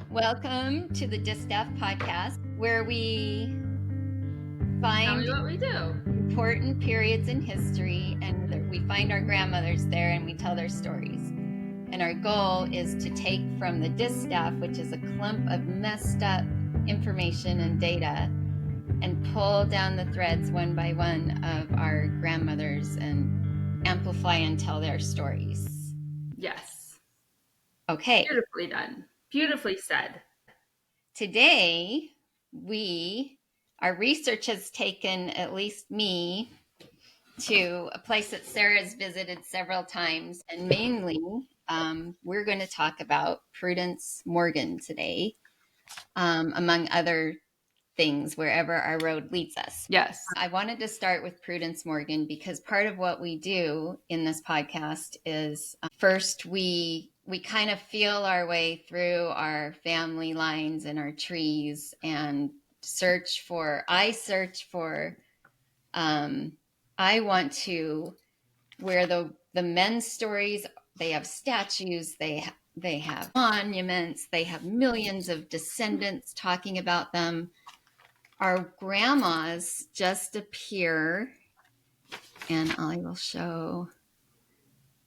Welcome to the Distaff podcast, where we Tell me find what we do. important periods in history and we find our grandmothers there and we tell their stories. And our goal is to take from the Distaff, which is a clump of messed up information and data, and pull down the threads one by one of our grandmothers and amplify and tell their stories. Yes. Okay. Beautifully done. Beautifully said. Today, our research has taken at least me to a place that Sarah's visited several times, and mainly we're going to talk about Prudence Morgan today, among other things, wherever our road leads us. Yes. I wanted to start with Prudence Morgan because part of what we do in this podcast is first we kind of feel our way through our family lines and our trees and I want to where the men's stories, they have statues, they have monuments, they have millions of descendants talking about them. Our grandmas just appear, and I will show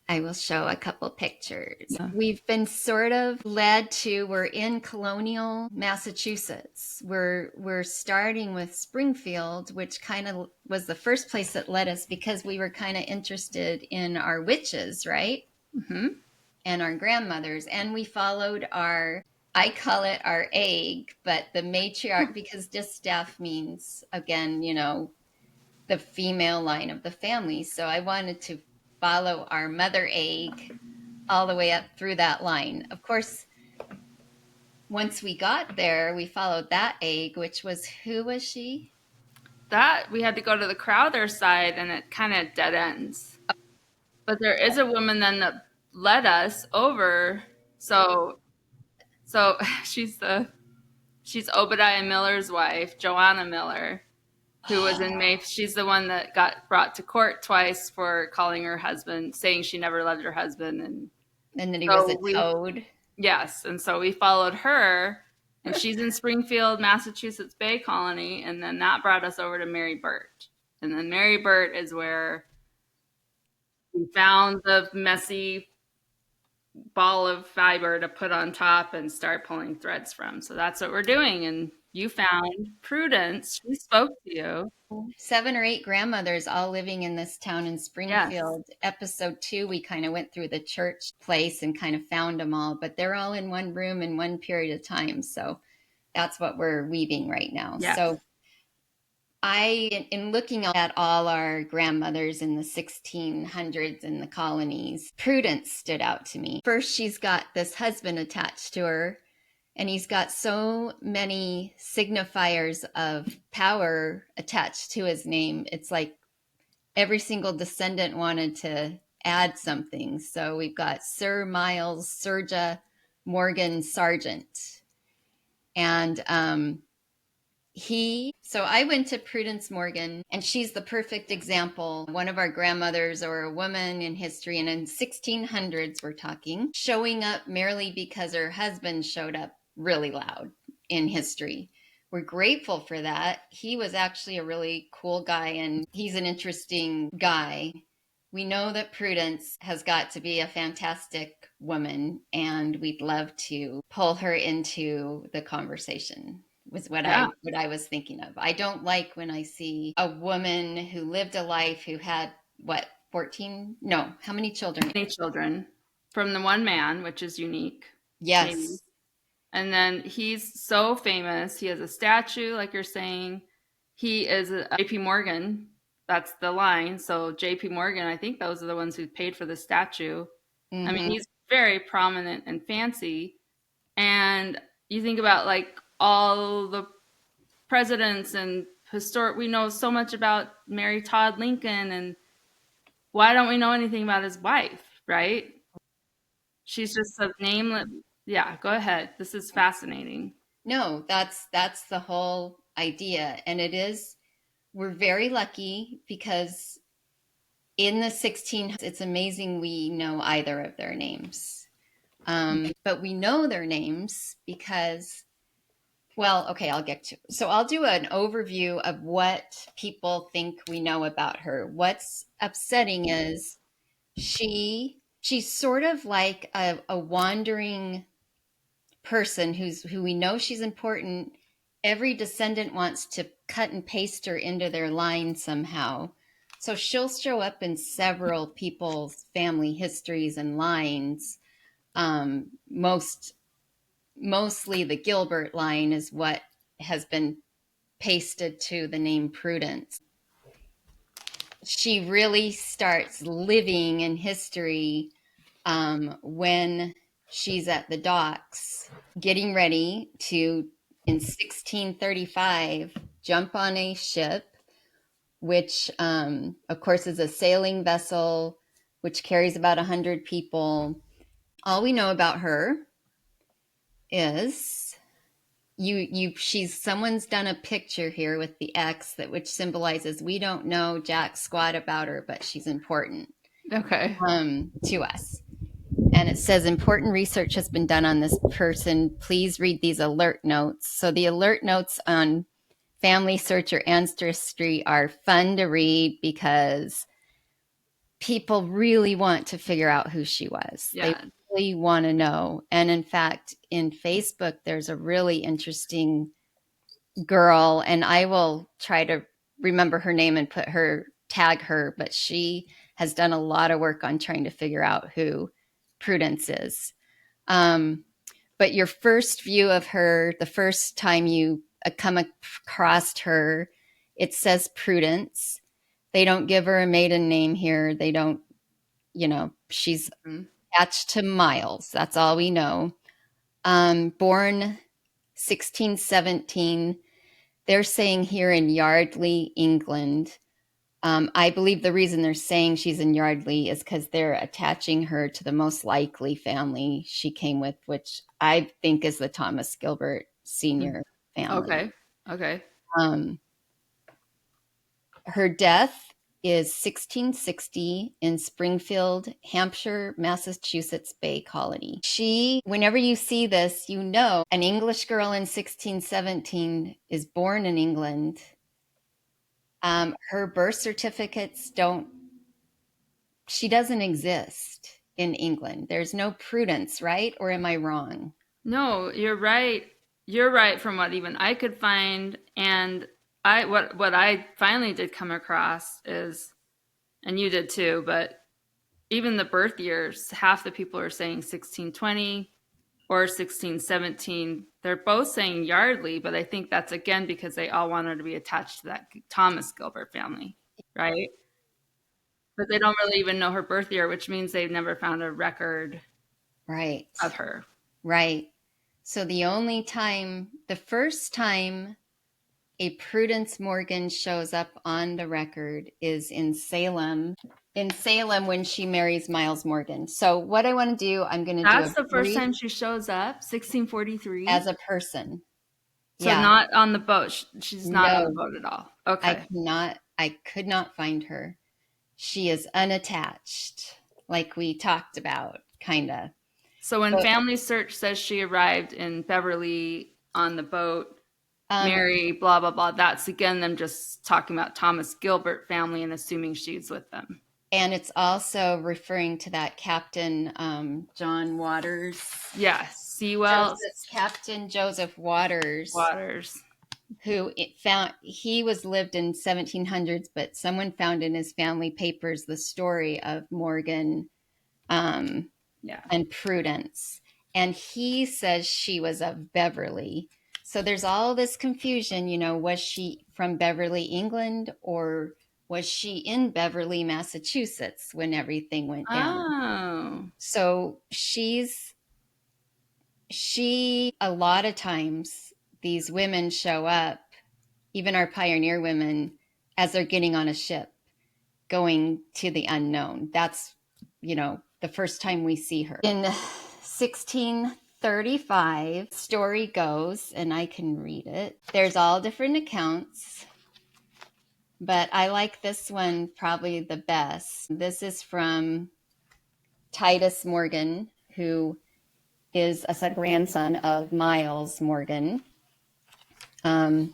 a couple pictures. Yeah. We've been sort of led to, we're in Colonial, Massachusetts. We're starting with Springfield, which kind of was the first place that led us because we were kind of interested in our witches, right? Mm-hmm. And our grandmothers. And we followed I call it our egg, but the matriarch, because distaff means, again, the female line of the family. So I wanted to follow our mother egg all the way up through that line. Of course, once we got there, we followed that egg, which was, who was she? That we had to go to the Crowther side and it kind of dead ends. But there is a woman then that led us over. So she's Obadiah Miller's wife, Joanna Miller, who was in May. She's the one that got brought to court twice for calling her husband, saying she never loved her husband, and that he was a toad. Yes, and so we followed her, and she's in Springfield, Massachusetts Bay Colony, and then that brought us over to Mary Burt. And then Mary Burt is where we found the messy ball of fiber to put on top and start pulling threads from. So that's what we're doing. And you found Prudence. She spoke to you. 7 or 8 grandmothers all living in this town in Springfield. Yes. Episode 2, we kind of went through the church place and kind of found them all, but they're all in one room in one period of time. So that's what we're weaving right now. Yes. So in looking at all our grandmothers in the 1600s in the colonies, Prudence stood out to me. First, she's got this husband attached to her, and he's got so many signifiers of power attached to his name. It's like every single descendant wanted to add something. So we've got Sir Miles Morgan Sargent. And so I went to Prudence Morgan, and she's the perfect example. One of our grandmothers, or a woman in history, and in 1600s we're talking, showing up merely because her husband showed up really loud in history. We're grateful for that. He was actually a really cool guy, and he's an interesting guy. We know that Prudence has got to be a fantastic woman, and we'd love to pull her into the conversation. Was what I was thinking of. I don't like when I see a woman who lived a life who had, 14? No, how many children? Many children from the one man, which is unique. Yes. Maybe. And then he's so famous. He has a statue, like you're saying. He is a J.P. Morgan. That's the line. So J.P. Morgan, I think those are the ones who paid for the statue. Mm-hmm. I mean, he's very prominent and fancy. And you think about like all the presidents and historic, we know so much about Mary Todd Lincoln, and why don't we know anything about his wife, right? She's just a nameless. Yeah, go ahead. This is fascinating. No, that's the whole idea. And we're very lucky because in the 1600s, it's amazing we know either of their names. But we know their names because, well, okay, I'll get to. So I'll do an overview of what people think we know about her. What's upsetting is she's sort of like a wandering person who we know she's important. Every descendant wants to cut and paste her into their line somehow. So she'll show up in several people's family histories and lines. Mostly the Gilbert line is what has been pasted to the name Prudence. She really starts living in history when she's at the docks getting ready to, in 1635, jump on a ship, which, of course, is a sailing vessel, which carries about 100 people. All we know about her is someone's done a picture here with the X which symbolizes we don't know jack squat about her, but she's important Okay. to us. And it says important research has been done on this person. Please read these alert notes. So the alert notes on Family Search or Ancestry are fun to read because people really want to figure out who she was. Yeah. They really want to know. And in fact, in Facebook, there's a really interesting girl, and I will try to remember her name and tag her, but she has done a lot of work on trying to figure out who Prudence is. But your first view of her, the first time you come across her, it says Prudence. They don't give her a maiden name here. They don't, she's attached to Miles. That's all we know. Born 1617. They're saying here in Yardley, England. I believe the reason they're saying she's in Yardley is because they're attaching her to the most likely family she came with, which I think is the Thomas Gilbert Sr. family. Okay. Her death is 1660 in Springfield, Hampshire, Massachusetts Bay Colony. Whenever you see this, an English girl in 1617 is born in England. Her birth certificates she doesn't exist in England. There's no Prudence, right? Or am I wrong? No, you're right. You're right from what even I could find. And what I finally did come across is, and you did too, but even the birth years, half the people are saying 1620 or 1617. They're both saying Yardley, but I think that's again because they all want her to be attached to that Thomas Gilbert family, right? But they don't really even know her birth year, which means they've never found a record of her. Right. So the first time a Prudence Morgan shows up on the record is in Salem. When she marries Miles Morgan. So what I want to do, I'm going to do That's the first time she shows up, 1643? As a person. So not on the boat. She's not on the boat at all. Okay. I could not find her. She is unattached, like we talked about, kind of. So when Family Search says she arrived in Beverly on the boat, Mary, blah, blah, blah, that's again them just talking about Thomas Gilbert family and assuming she's with them. And it's also referring to that Captain John Waters. Yes, Sewell. Captain Joseph Waters. Who he lived in 1700s, but someone found in his family papers the story of Morgan and Prudence. And he says she was of Beverly. So there's all this confusion, was she from Beverly, England, or was she in Beverly, Massachusetts when everything went down? Oh. So a lot of times these women show up, even our pioneer women, as they're getting on a ship, going to the unknown. That's, the first time we see her. In 1635, story goes, and I can read it. There's all different accounts, but I like this one probably the best. This is from Titus Morgan, who is a grandson of Miles Morgan. And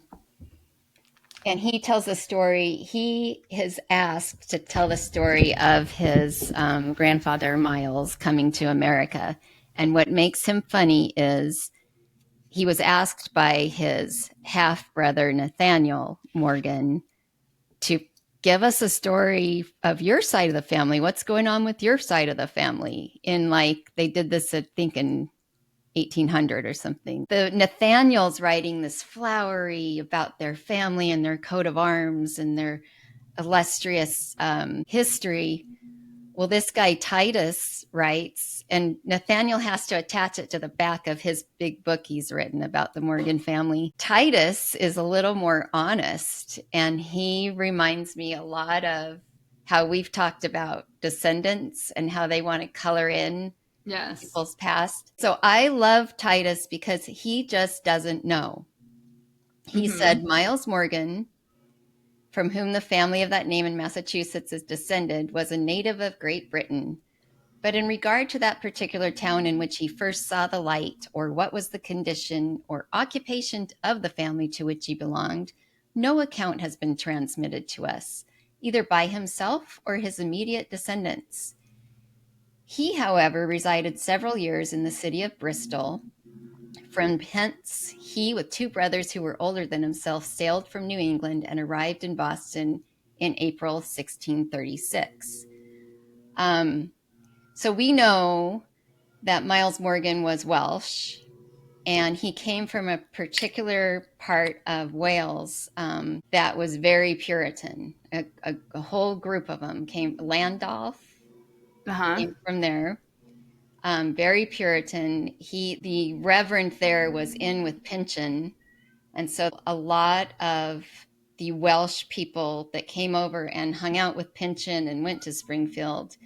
he tells the story. He is asked to tell the story of his grandfather, Miles, coming to America. And what makes him funny is he was asked by his half-brother, Nathaniel Morgan, to give us a story of your side of the family. What's going on with your side of the family? In like, they did this, I think, in 1800 or something. The Nathaniel's writing this flowery about their family and their coat of arms and their illustrious history. Well, this guy Titus writes, and Nathaniel has to attach it to the back of his big book he's written about the Morgan family. Titus is a little more honest, and he reminds me a lot of how we've talked about descendants and how they want to color in people's past. So I love Titus because he just doesn't know. He said Miles Morgan, from whom the family of that name in Massachusetts is descended, was a native of Great Britain. But in regard to that particular town in which he first saw the light, or what was the condition or occupation of the family to which he belonged, no account has been transmitted to us, either by himself or his immediate descendants. He, however, resided several years in the city of Bristol. From hence, he, with two brothers who were older than himself, sailed from New England and arrived in Boston in April 1636. So we know that Miles Morgan was Welsh, and he came from a particular part of Wales that was very Puritan. A whole group of them came. Landolph came from there. Very Puritan. The reverend there was in with Pynchon. And so a lot of the Welsh people that came over and hung out with Pynchon and went to Springfield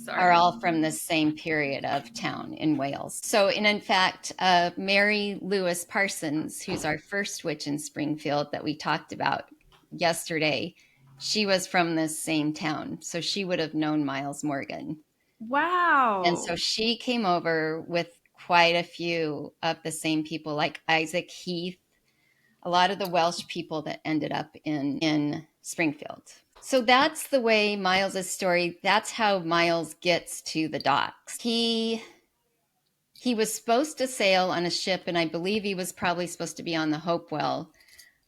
are all from the same period of town in Wales. So, and in fact, Mary Lewis Parsons, who's our first witch in Springfield that we talked about yesterday, she was from this same town. So she would have known Miles Morgan. Wow. And so she came over with quite a few of the same people, like Isaac Heath, a lot of the Welsh people that ended up in Springfield. So that's the way Miles's story, that's how Miles gets to the docks. He was supposed to sail on a ship, and I believe he was probably supposed to be on the Hopewell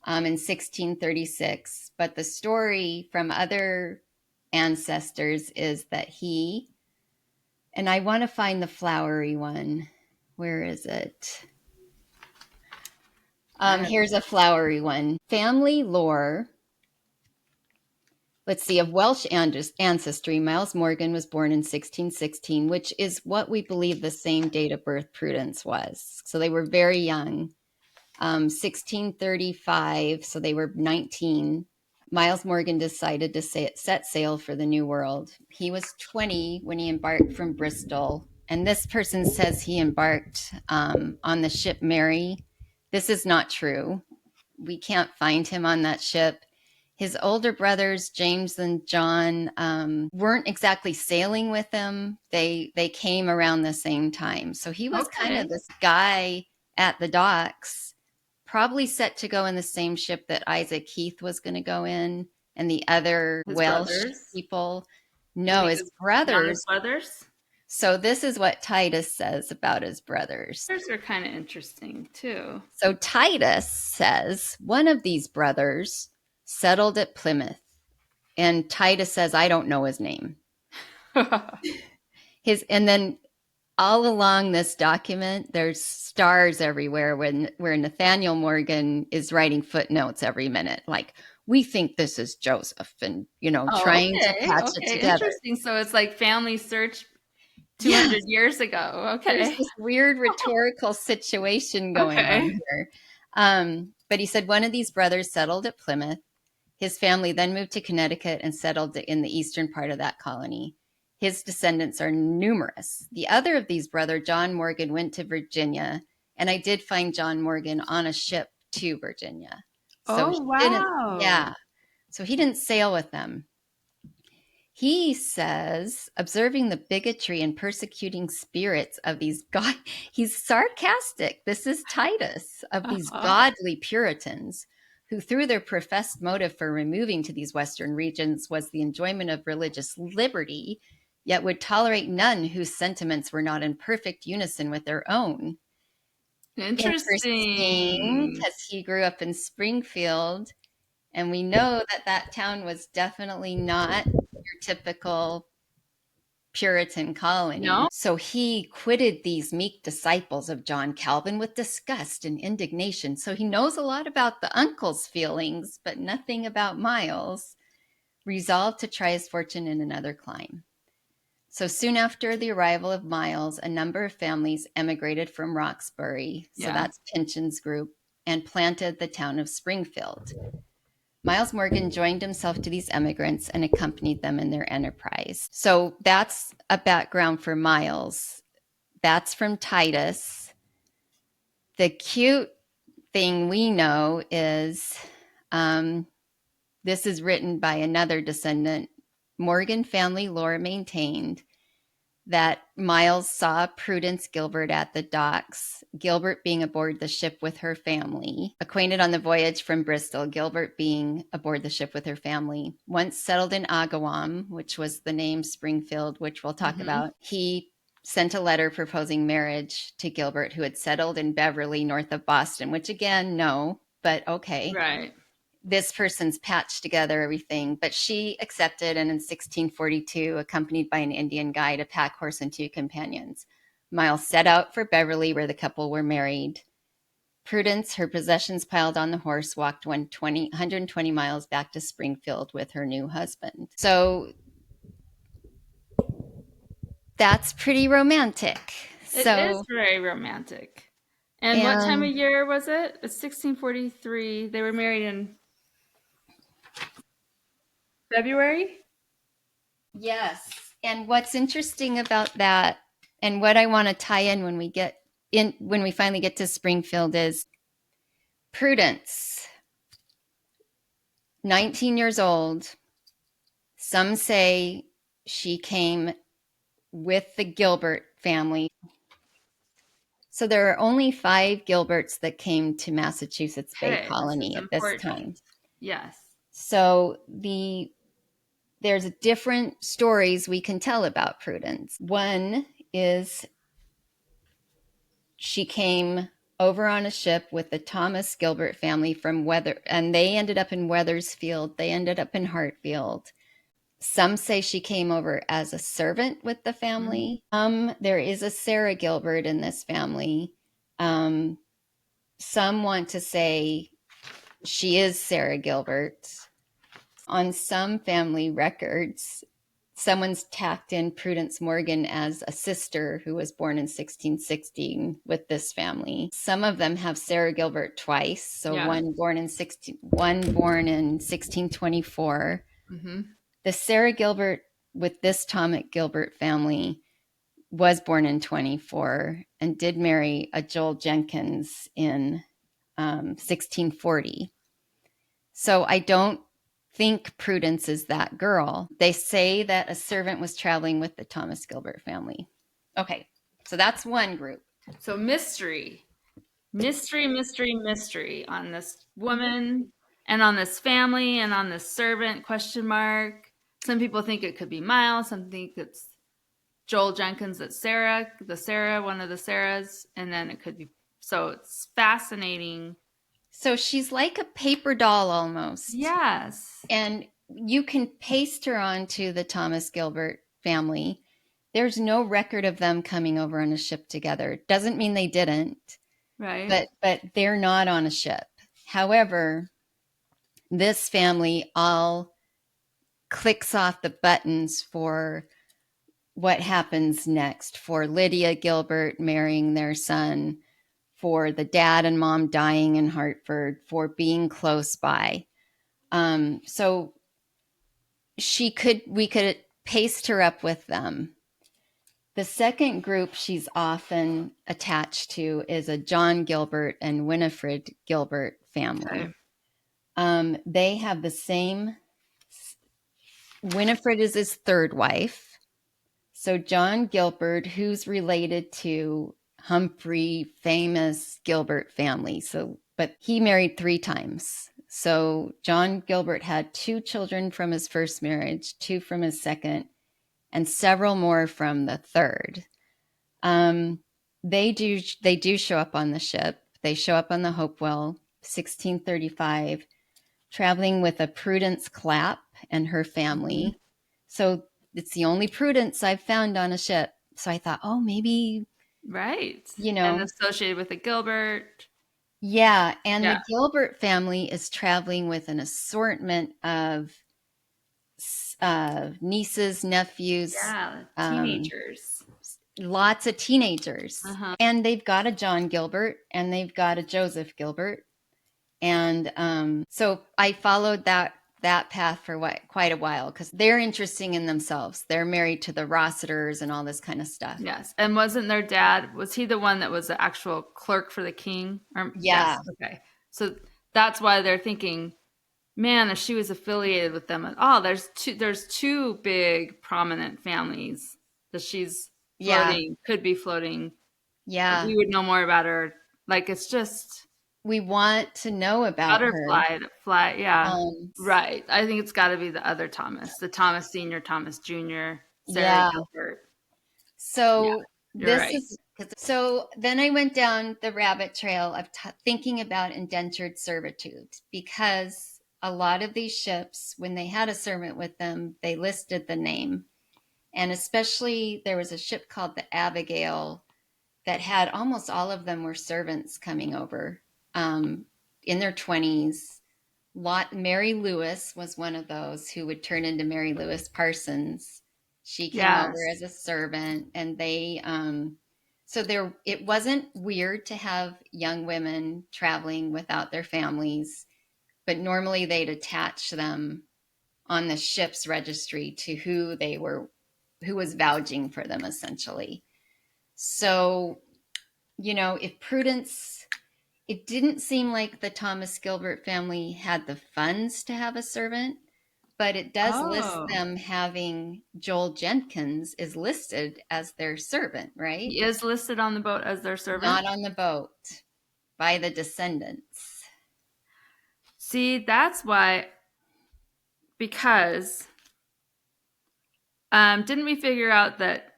in 1636. But the story from other ancestors is that and I want to find the flowery one. Where is it? Here's a flowery one. Family lore. Let's see, of Welsh ancestry, Miles Morgan was born in 1616, which is what we believe the same date of birth Prudence was. So they were very young. 1635, so they were 19. Miles Morgan decided to set sail for the New World. He was 20 when he embarked from Bristol. And this person says he embarked on the ship Mary. This is not true. We can't find him on that ship. His older brothers, James and John, weren't exactly sailing with him. They came around the same time. So he was kind of this guy at the docks, probably set to go in the same ship that Isaac Heath was going to go in, and the other Welsh people. No, his brothers. So this is what Titus says about his brothers. Brothers are kind of interesting too. So Titus says one of these brothers settled at Plymouth, and Titus says, I don't know his name. And then all along this document, there's stars everywhere where Nathaniel Morgan is writing footnotes every minute, like, we think this is Joseph, and trying to patch it together. Interesting. So it's like family search 200 years ago. Okay. There's this weird rhetorical situation going on here. But he said one of these brothers settled at Plymouth. His family then moved to Connecticut and settled in the eastern part of that colony. His descendants are numerous. The other of these brothers, John Morgan, went to Virginia, and I did find John Morgan on a ship to Virginia. So wow. So he didn't sail with them. He says, observing the bigotry and persecuting spirits of these God, he's sarcastic. This is Titus, of these godly Puritans, who through their professed motive for removing to these Western regions was the enjoyment of religious liberty, yet would tolerate none whose sentiments were not in perfect unison with their own. Interesting, Interesting. because he grew up in Springfield, and we know that that town was definitely not your typical Puritan colony. No? So he quitted these meek disciples of John Calvin with disgust and indignation. So he knows a lot about the uncle's feelings, but nothing about Miles. Resolved to try his fortune in another clime. So soon after the arrival of Miles, a number of families emigrated from Roxbury, so Yeah. that's Pynchon's group, and planted the town of Springfield. Miles Morgan joined himself to these emigrants and accompanied them in their enterprise. So that's a background for Miles. That's from Titus. The cute thing we know is this is written by another descendant. Morgan family lore maintained that Miles saw Prudence Gilbert at the docks, Gilbert being aboard the ship with her family. Acquainted on the voyage from Bristol, Gilbert being aboard the ship with her family. Once settled in Agawam, which was the name Springfield, which we'll talk about, he sent a letter proposing marriage to Gilbert, who had settled in Beverly, north of Boston, which again, no, but okay. Right. This person's patched together everything, but she accepted, and in 1642, accompanied by an Indian guide, a pack horse, and 2 companions, Miles set out for Beverly, where the couple were married. Prudence, her possessions piled on the horse, walked 120 miles back to Springfield with her new husband. So that's pretty romantic. It is very romantic. And what time of year was it? It's 1643. They were married in February? Yes. And what's interesting about that, and what I want to tie in when we finally get to Springfield, is Prudence, 19 years old. Some say she came with the Gilbert family. So there are only 5 Gilberts that came to Massachusetts Bay Okay, Colony at this time. Yes. So there's different stories we can tell about Prudence. One is she came over on a ship with the Thomas Gilbert family from and they ended up in Wethersfield. They ended up in Hartfield. Some say she came over as a servant with the family. There is a Sarah Gilbert in this family. Some want to say she is Sarah Gilbert. On some family records, someone's tacked in Prudence Morgan as a sister who was born in 1616 with this family. Some of them have Sarah Gilbert twice. So one born in 1624. The Sarah Gilbert with this Thomas Gilbert family was born in 24 and did marry a Joel Jenkins in 1640. So I don't think Prudence is that girl. They say that a servant was traveling with the Thomas Gilbert family. Okay, so that's one group. So mystery on this woman and on this family and on this servant, question mark. Some people think it could be Miles. Some think it's Joel Jenkins, that's Sarah, one of the Sarahs, and then it could be, so it's fascinating. So she's like a paper doll almost. Yes. And you can paste her onto the Thomas Gilbert family. There's no record of them coming over on a ship together. Doesn't mean they didn't. Right. But they're not on a ship. However, this family all clicks off the buttons for what happens next, for Lydia Gilbert marrying their son, for the dad and mom dying in Hartford, for being close by. So we could paste her up with them. The second group she's often attached to is a John Gilbert and Winifred Gilbert family. Okay. They have the same Winifred is his third wife. So John Gilbert, who's related to Humphrey, famous Gilbert family. So, but he married 3 times. So John Gilbert had 2 children from his first marriage, 2 from his second, and several more from the third. They do show up on the ship. They show up on the Hopewell, 1635, traveling with a Prudence Clapp and her family. Mhm. So it's the only Prudence I've found on a ship. So I thought, oh, maybe, Right. you And know, associated with the Gilbert. yeah. And Yeah. the Gilbert family is traveling with an assortment of nieces, nephews, Yeah. um, Teenagers. lots of teenagers. Uh-huh. And they've got a John Gilbert and they've got a Joseph Gilbert. And so I followed that path for quite a while because they're interesting in themselves. They're married to the Rossiters and all this kind of stuff. Yes. And wasn't their dad, was he the one that was the actual clerk for the king? Yeah. Yes. Okay. So that's why they're thinking, man, if she was affiliated with them at all, there's two big prominent families that she's Yeah. could be floating. Yeah. We would know more about her. Like it's just We want to know about her. butterfly to fly. Yeah. Um, Right. I think it's got to be the other Thomas, the Thomas Senior, Thomas Junior, Sarah yeah. Gilbert. Yeah, So you're this right. is so then I went down the rabbit trail of thinking about indentured servitude because a lot of these ships, when they had a servant with them, they listed the name. And especially there was a ship called the Abigail that had almost all of them were servants coming over in their 20s. Mary Lewis was one of those who would turn into Mary Lewis Parsons. She came over Yes. as a servant, and so there. It wasn't weird to have young women traveling without their families, but normally they'd attach them on the ship's registry to who was vouching for them, essentially. So, if Prudence, it didn't seem like the Thomas Gilbert family had the funds to have a servant, but it does list Oh, them having Joel Jenkins is listed as their servant, right? he is listed on the boat as their servant. Not on the boat by the descendants. See, that's why, because didn't we figure out that,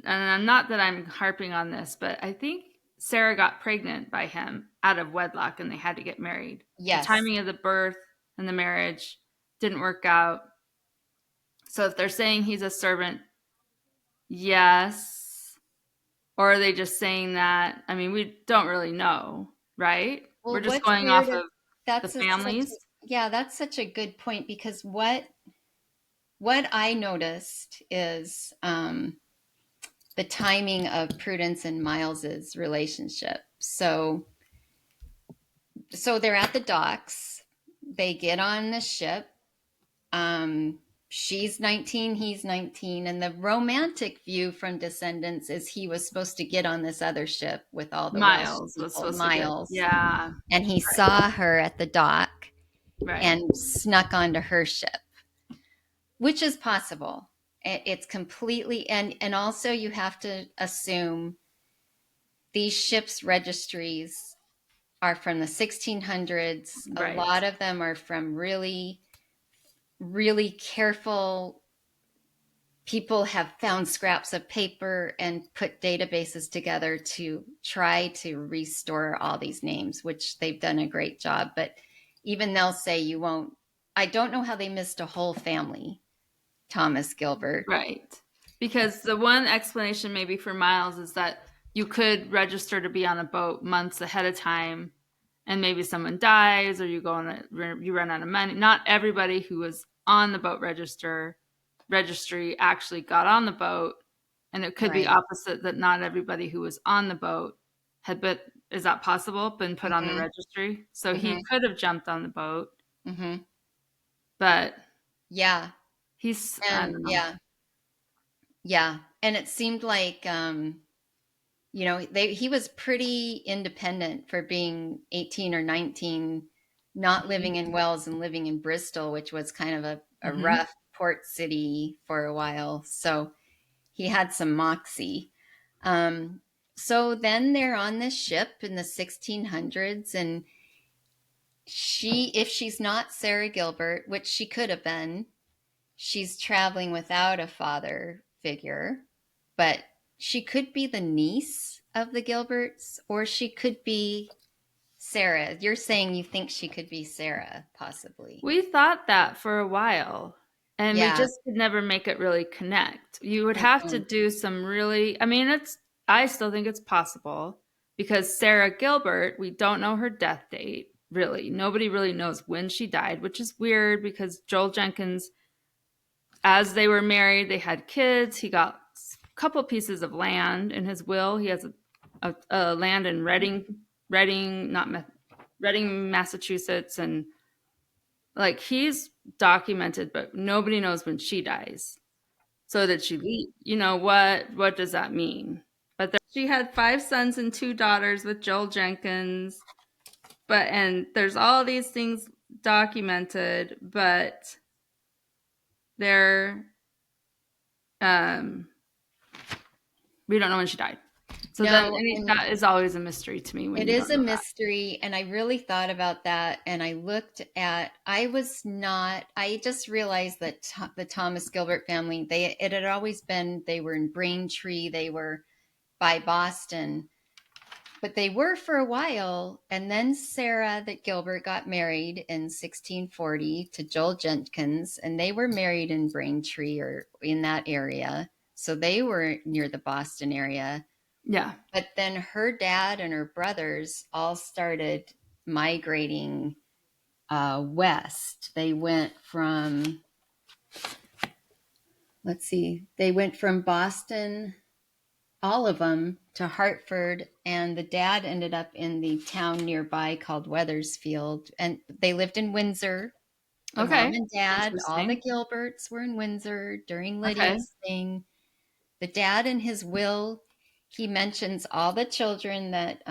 and not that I'm harping on this, but I think Sarah got pregnant by him out of wedlock and they had to get married. The Yes. timing of the birth and the marriage didn't work out. So if they're saying he's a servant, yes. Or are they just saying that? I mean, we don't really know, right? Well, We're just what's going weird off is of the families. that's such a good point because what I noticed is the timing of Prudence and Miles's relationship. So they're at the docks. They get on the ship. She's 19, he's 19, and the romantic view from Descendants is he was supposed to get on this other ship with all the Welsh Miles was people, supposed to get, Miles, yeah, and he saw her at the dock right. and snuck onto her ship, which is possible. It's completely, and also you have to assume these ships' registries are from the 1600s. A Right. lot of them are from really, really careful people have found scraps of paper and put databases together to try to restore all these names, which they've done a great job. But even they'll say you won't. I don't know how they missed a whole family, Thomas Gilbert. Right. Because the one explanation maybe for Miles is that you could register to be on a boat months ahead of time and maybe someone dies or you you run out of money. Not everybody who was on the boat registry actually got on the boat, and it could be Right. opposite, that not everybody who was on the boat had been, is that possible, been put on the Mm-hmm. registry. So Mm-hmm. he could have jumped on the boat, Mm-hmm. but Yeah. I And don't know. yeah. Yeah. And it seemed like he was pretty independent for being 18 or 19, not living in Wales and living in Bristol, which was kind of a Hmm. rough port city for a while, so he had some moxie. So then they're on this ship in the 1600s, and if she's not Sarah Gilbert, which she could have been, she's traveling without a father figure, but she could be the niece of the Gilberts, or she could be Sarah. You're saying you think she could be Sarah, possibly. We thought that for a while, and we Yeah. just could never make it really connect. You would have to do some really, I mean, I still think it's possible because Sarah Gilbert, we don't know her death date, really. Nobody really knows when she died, which is weird because Joel Jenkins, as they were married, they had kids. He got a couple pieces of land in his will. He has a land in Reading, Massachusetts, and like he's documented, but nobody knows when she dies. So did she leave? You know, what does that mean? But she had 5 sons and 2 daughters with Joel Jenkins. And there's all these things documented, but they're we don't know when she died. So No, that is always a mystery to me when it you is don't a know that. mystery, and I really thought about that, and I just realized that the Thomas Gilbert family, it had always been, they were in Braintree, they were by Boston, but they were for a while, and then Sarah that Gilbert got married in 1640 to Joel Jenkins, and they were married in Braintree or in that area, so they were near the Boston area. Yeah. But then her dad and her brothers all started migrating west. They went from, they went from Boston, all of them, to Hartford, and the dad ended up in the town nearby called Wethersfield, and they lived in Windsor. The mom Okay. and dad, all the Interesting. Gilberts were in Windsor during Okay. Lydia's thing. The dad in his will, he mentions all the children that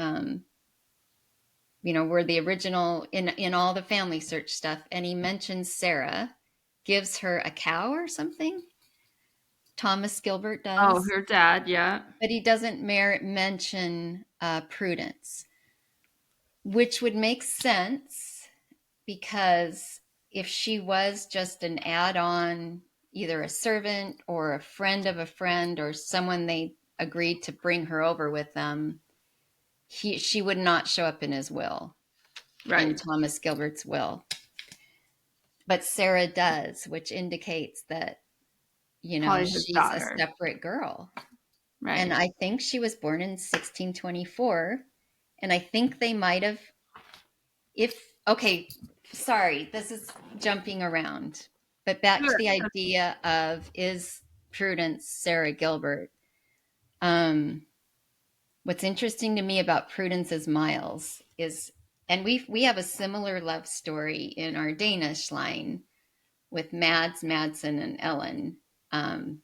were the original in all the family search stuff, and he mentions Sarah, gives her a cow or something. Thomas Gilbert Oh, does, her dad, yeah. but he doesn't mention Prudence, which would make sense because if she was just an add-on, either a servant or a friend of a friend or someone they agreed to bring her over with them, she would not show up in his will, in Right. Thomas Gilbert's will. But Sarah does, which indicates that, Probably his she's a daughter. separate girl. And Right. I think she was born in 1624. And I think they might have, okay, sorry, this is jumping around. But back to Sure. the idea of, is Prudence Sarah Gilbert? What's interesting to me about Prudence is Miles is, and we have a similar love story in our Danish line with Mads Madsen and Ellen,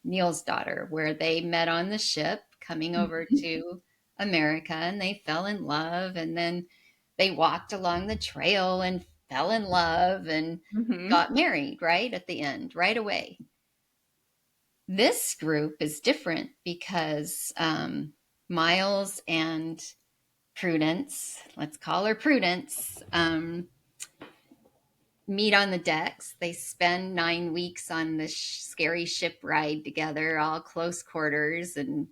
Neil's daughter, where they met on the ship coming over to America, and they fell in love, and then they walked along the trail and fell in love and Mm-hmm. got married right at the end, right away. This group is different because Miles and Prudence, let's call her Prudence, meet on the decks. They spend 9 weeks on this scary ship ride together, all close quarters, and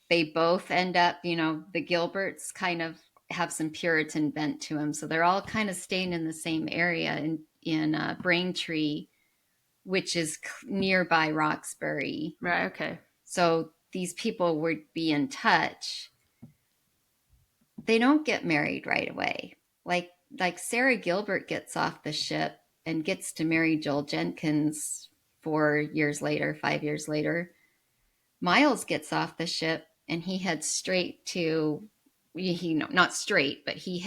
they both end up, the Gilberts kind of have some Puritan bent to them, so they're all kind of staying in the same area in Braintree, which is nearby Roxbury. Right. Okay. So these people would be in touch. They don't get married right away. Like Sarah Gilbert gets off the ship and gets to marry Joel Jenkins 4 years later, 5 years later. Miles gets off the ship and he heads straight to, not straight, but he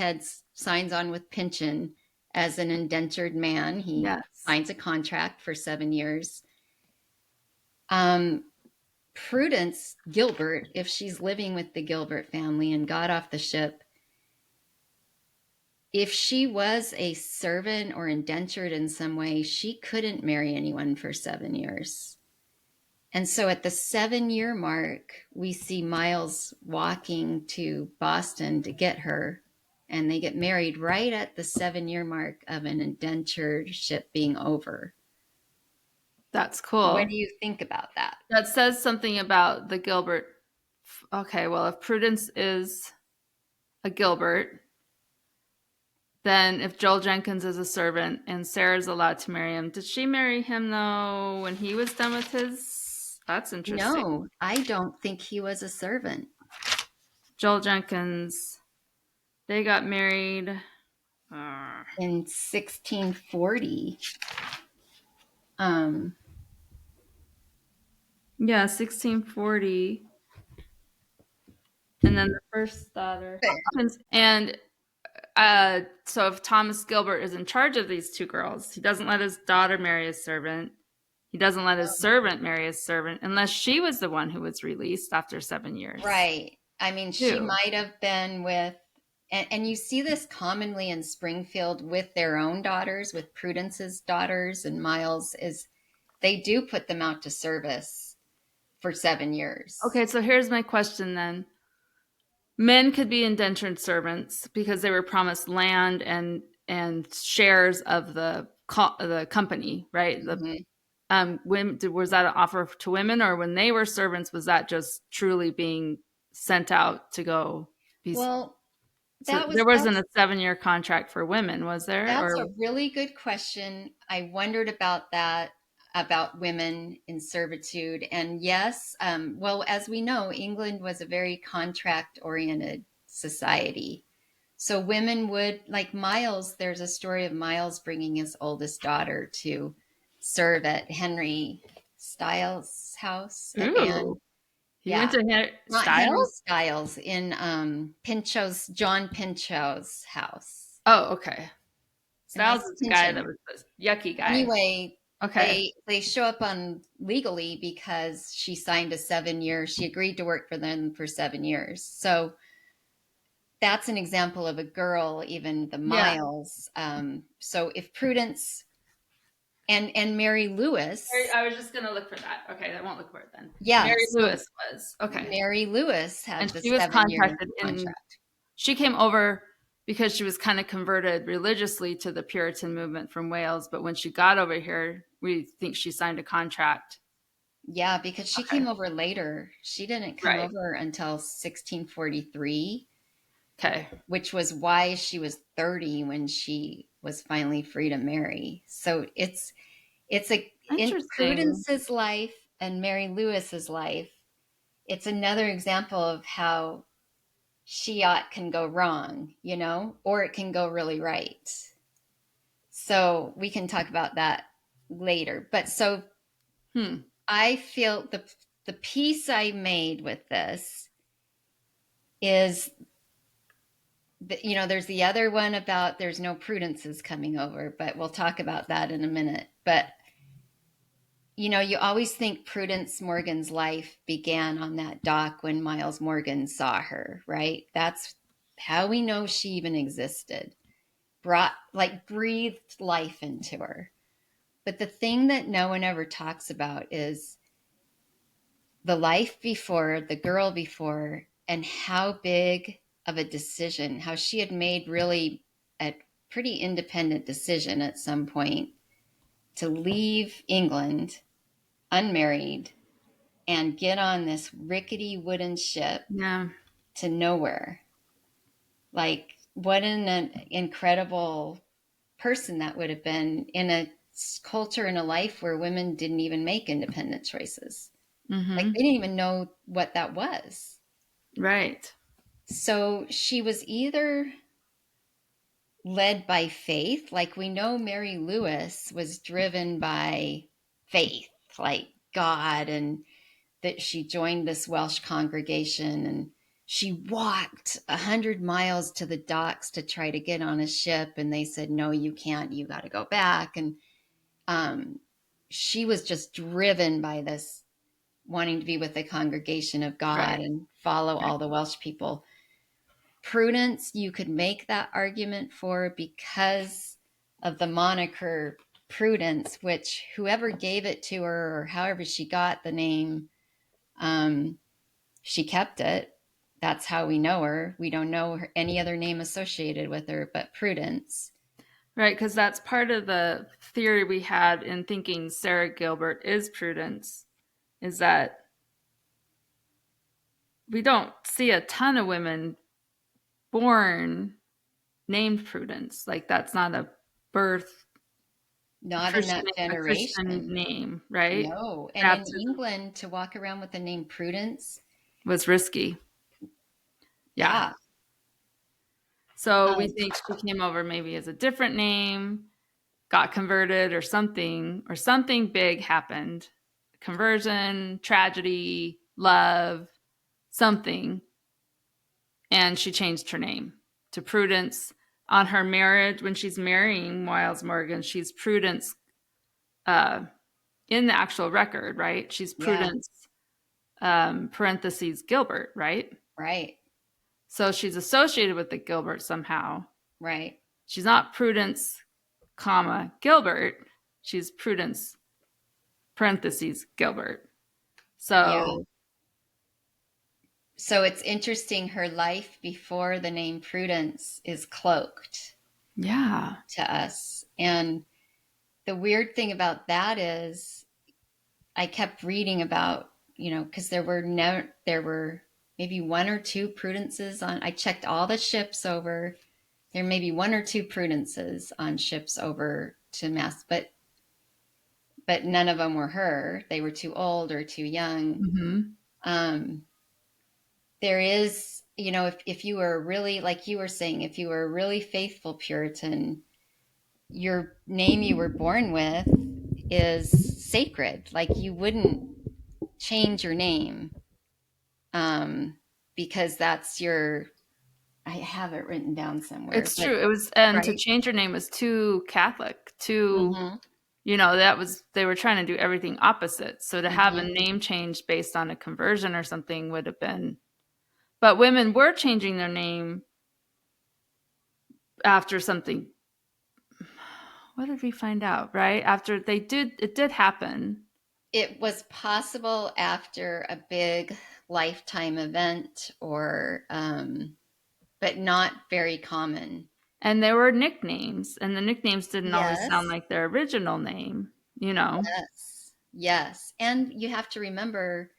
signs on with Pynchon as an indentured man. He Yes. signs a contract for 7 years. Prudence Gilbert, if she's living with the Gilbert family and got off the ship, if she was a servant or indentured in some way, she couldn't marry anyone for 7 years. And so at the 7-year mark, we see Miles walking to Boston to get her, and they get married right at the 7-year mark of an indentured ship being over. That's What cool. do you think about that? That says something about the Gilbert. Okay, well, if Prudence is a Gilbert, then if Joel Jenkins is a servant and Sarah's allowed to marry him, did she marry him though when he was done with his? That's interesting. No, I don't think he was a servant. Joel Jenkins, they got married. In 1640. Yeah, 1640. And then the first daughter happens. And so if Thomas Gilbert is in charge of these two girls, he doesn't let his daughter marry his servant. He doesn't let his servant marry his servant unless she was the one who was released after 7 years. Right. I mean, she Too. might have been with, and you see this commonly in Springfield with their own daughters, with Prudence's daughters and Miles, is they do put them out to service for 7 years. Okay, so here's my question then. Men could be indentured servants because they were promised land and shares of the company, right? Women, was that an offer to women, or when they were servants, was that just truly being sent out to go be? Well, so there wasn't a 7-year contract for women, was there? That's a really good question. I wondered about that, about women in servitude. And yes, well, as we know, England was a very contract-oriented society. So women would, like Miles, there's a story of Miles bringing his oldest daughter to serve at Henry Styles' house. Ooh. He went to Not Henry Styles? Styles, in John Pinchot's house. Oh, okay. Styles is the guy Pinchot. that was the yucky guy. Anyway, okay. they show up on legally because she signed a 7-year. She agreed to work for them for 7 years. So that's an example of a girl, even the Miles. So if Prudence and Mary Lewis. I was just gonna look for that. Okay, I won't look for it then. Yeah, Mary Lewis was okay. Mary Lewis had and the she was 7-year contracted contract. She came over because she was kind of converted religiously to the Puritan movement from Wales. But when she got over here, we think she signed a contract. Yeah, because she came over later. She didn't come over until 1643. Okay. Which was why she was 30 when she was finally free to marry. So it's in Prudence's life and Mary Lewis's life, it's another example of how Shiat can go wrong, or it can go really right. So we can talk about that later. But so I feel the piece I made with this is, there's the other one about there's no Prudences coming over, but we'll talk about that in a minute. But, you always think Prudence Morgan's life began on that dock when Miles Morgan saw her, right? That's how we know she even existed. Breathed life into her. But the thing that no one ever talks about is the life before, the girl before, and how big of a decision, how she had made really a pretty independent decision at some point to leave England unmarried and get on this rickety wooden ship to nowhere. Like, what an incredible person that would have been in a culture and a life where women didn't even make independent choices. Like, they didn't even know what that was. Right. So she was either led by faith, like we know Mary Lewis was driven by faith, like God, and that she joined this Welsh congregation and she walked 100 miles to the docks to try to get on a ship, and they said, no, you can't, you got to go back. And she was just driven by this wanting to be with the congregation of God and follow all the Welsh people. Prudence, you could make that argument for because of the moniker Prudence, which whoever gave it to her or however she got the name, she kept it. That's how we know her. We don't know any other name associated with her but Prudence. Right, because that's part of the theory we had in thinking Sarah Gilbert is Prudence, is that we don't see a ton of women born named Prudence. Like that's not a birth, Not in that A Christian generation. name, right? No. And in Baptism England, to walk around with the name Prudence, was risky. Yeah. yeah. So we think she came over maybe as a different name, got converted or something big happened. Conversion, tragedy, love, something. And she changed her name to Prudence. On her marriage, when she's marrying Miles Morgan, she's Prudence in the actual record, right? She's Prudence, parentheses, Gilbert, right? Right. So she's associated with the Gilbert somehow. Right. She's not Prudence, comma, Gilbert. She's Prudence, parentheses, Gilbert. So it's interesting. Her life before the name Prudence is cloaked. Yeah. To us. And the weird thing about that is I kept reading about, because there were maybe one or two Prudences on. I checked all the ships over. There may be one or two Prudences on ships over to Mass, but none of them were her. They were too old or too young. Mm-hmm. There is, if you were really, like you were saying, if you were a really faithful Puritan, your name you were born with is sacred. Like you wouldn't change your name because that's I have it written down somewhere. It's true. It was, and right? to change your name was too Catholic, too, they were trying to do everything opposite. So to have a name change based on a conversion or something would have been, but women were changing their name after something. What did we find out, right? After it did happen. It was possible after a big lifetime event but not very common. And there were nicknames, and the nicknames didn't always sound like their original name, Yes. And you have to remember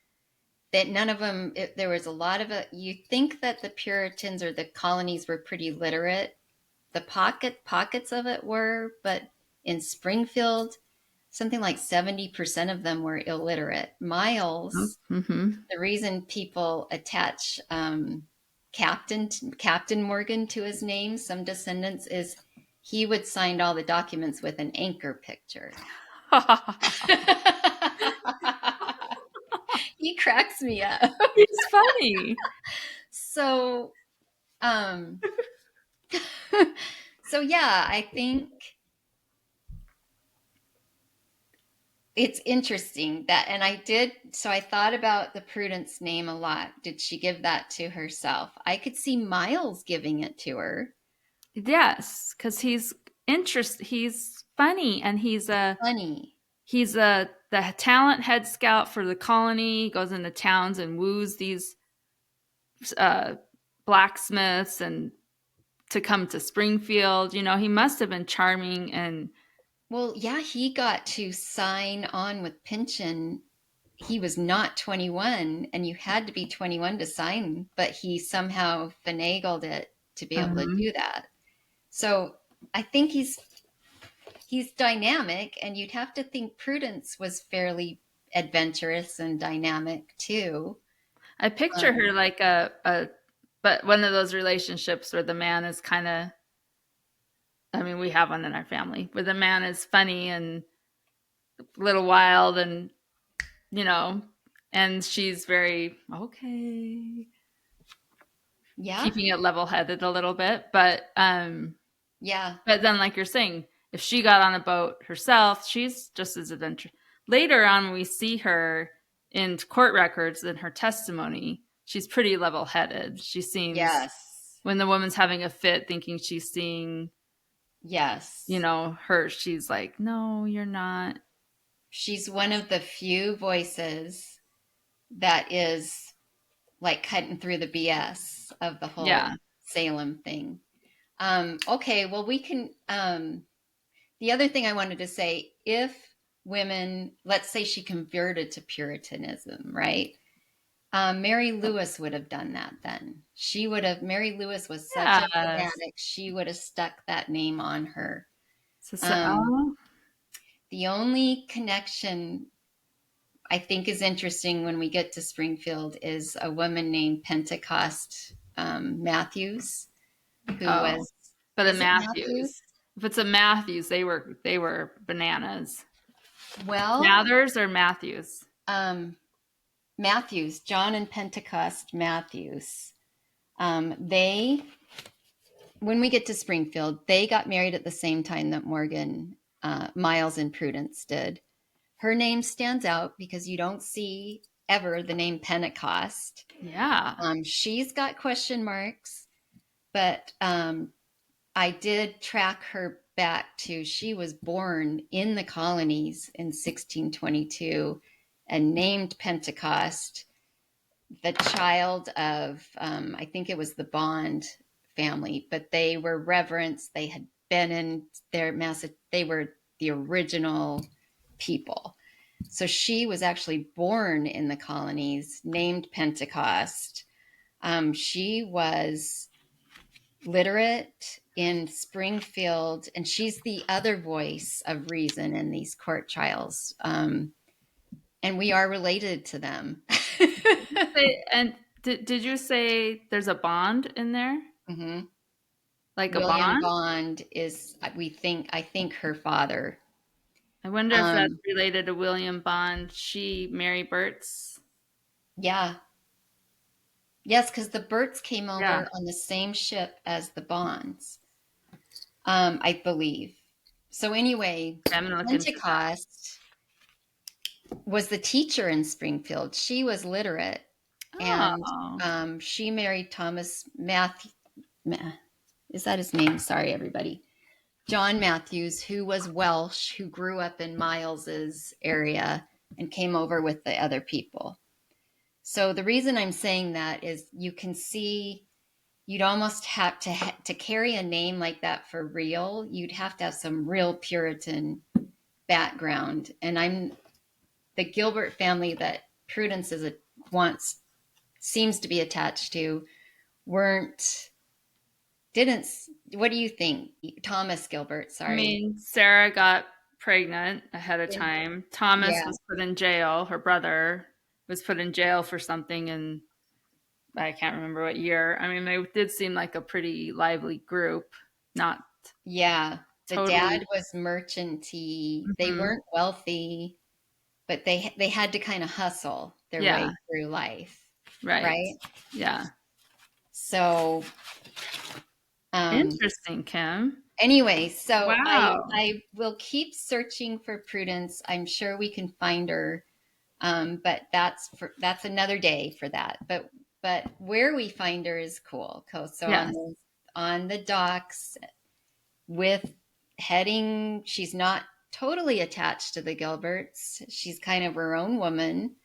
that none of them, there was a lot of it. You think that the Puritans or the colonies were pretty literate. The pockets of it were, but in Springfield, something like 70% of them were illiterate. Miles, the reason people attach Captain Morgan to his name, some descendants, is he would sign all the documents with an anchor picture. He cracks me up. It's funny. So, yeah, I think it's interesting that, and I thought about the Prudence name a lot. Did she give that to herself? I could see Miles giving it to her. Yes, because he's funny, and he's the talent head scout for the colony. He goes into towns and woos these blacksmiths and to come to Springfield. He must have been charming. And well, yeah, he got to sign on with Pynchon. He was not 21, and you had to be 21 to sign, but he somehow finagled it to be able to do that. So I think he's dynamic, and you'd have to think Prudence was fairly adventurous and dynamic too. I picture her like but one of those relationships where the man is kind of, we have one in our family where the man is funny and a little wild and, and she's very, okay. Yeah. Keeping it level-headed a little bit. But, yeah. But then, like you're saying, if she got on a boat herself, she's just as adventurous. Later on, when we see her in court records and her testimony, she's pretty level-headed. She seems when the woman's having a fit, thinking she's seeing, Yes. her, she's like, no, you're not. She's one of the few voices that is like cutting through the BS of the Yeah. whole Salem thing. Okay, well, we can. The other thing I wanted to say, if women, let's say she converted to Puritanism, right? Mary Lewis would have done that then. Mary Lewis was such a Yes. fanatic, she would have stuck that name on her. So, Um, the only connection I think is interesting when we get to Springfield is a woman named Pentecost Matthews, who oh, was, but a is it Matthews? Matthews. If it's a Matthews, they were bananas. Well, Mathers or Matthews? um, Matthews, John and Pentecost Matthews. They, when we get to Springfield, they got married at the same time that Morgan, Miles, and Prudence did. Her name stands out because you don't see ever the name Pentecost. Yeah. She's got question marks, but I did track her back to, she was born in the colonies in 1622 and named Pentecost, the child of, I think it was the Bond family, but they were reverenced. They had been in their they were the original people. So she was actually born in the colonies, named Pentecost. She was literate in Springfield, and she's the other voice of reason in these court trials. And we are related to them. And did you say there's a bond in there? Mm-hmm. Like a William bond? Bond is, I think her father. I wonder if that's Um, related to William Bond. She, Mary Burt's. yeah. Yes, because the Burts came Yeah. over on the same ship as the Bonds, I believe. So anyway, I'm gonna look into that. Pentecost was the teacher in Springfield. She was literate, and Oh. she married Thomas is that his name? Sorry, everybody. John Matthews, who was Welsh, who grew up in Miles's area and came over with the other people. So the reason I'm saying that is you can see you'd almost have to carry a name like that for real. You'd have to have some real Puritan background. And I'm the Gilbert family that Prudence wants seems to be attached to weren't didn't what do you think? Thomas Gilbert, I sorry. mean, Sarah got pregnant ahead of time. Thomas Yeah. was put in jail. Her brother was put in jail for something, and I can't remember what year. I mean, they did seem like a pretty lively group. Not Yeah. The totally. dad was merchanty. They Mhm. weren't wealthy, but they had to kind of hustle their way Yeah, through life, right. right? Yeah. So um Interesting, Kim. anyway, so Wow. I will keep searching for Prudence. I'm sure we can find her. But that's another day for that. But where we find her is cool. Cool. So Yes. on the docks with heading, she's not totally attached to the Gilberts. She's kind of her own woman.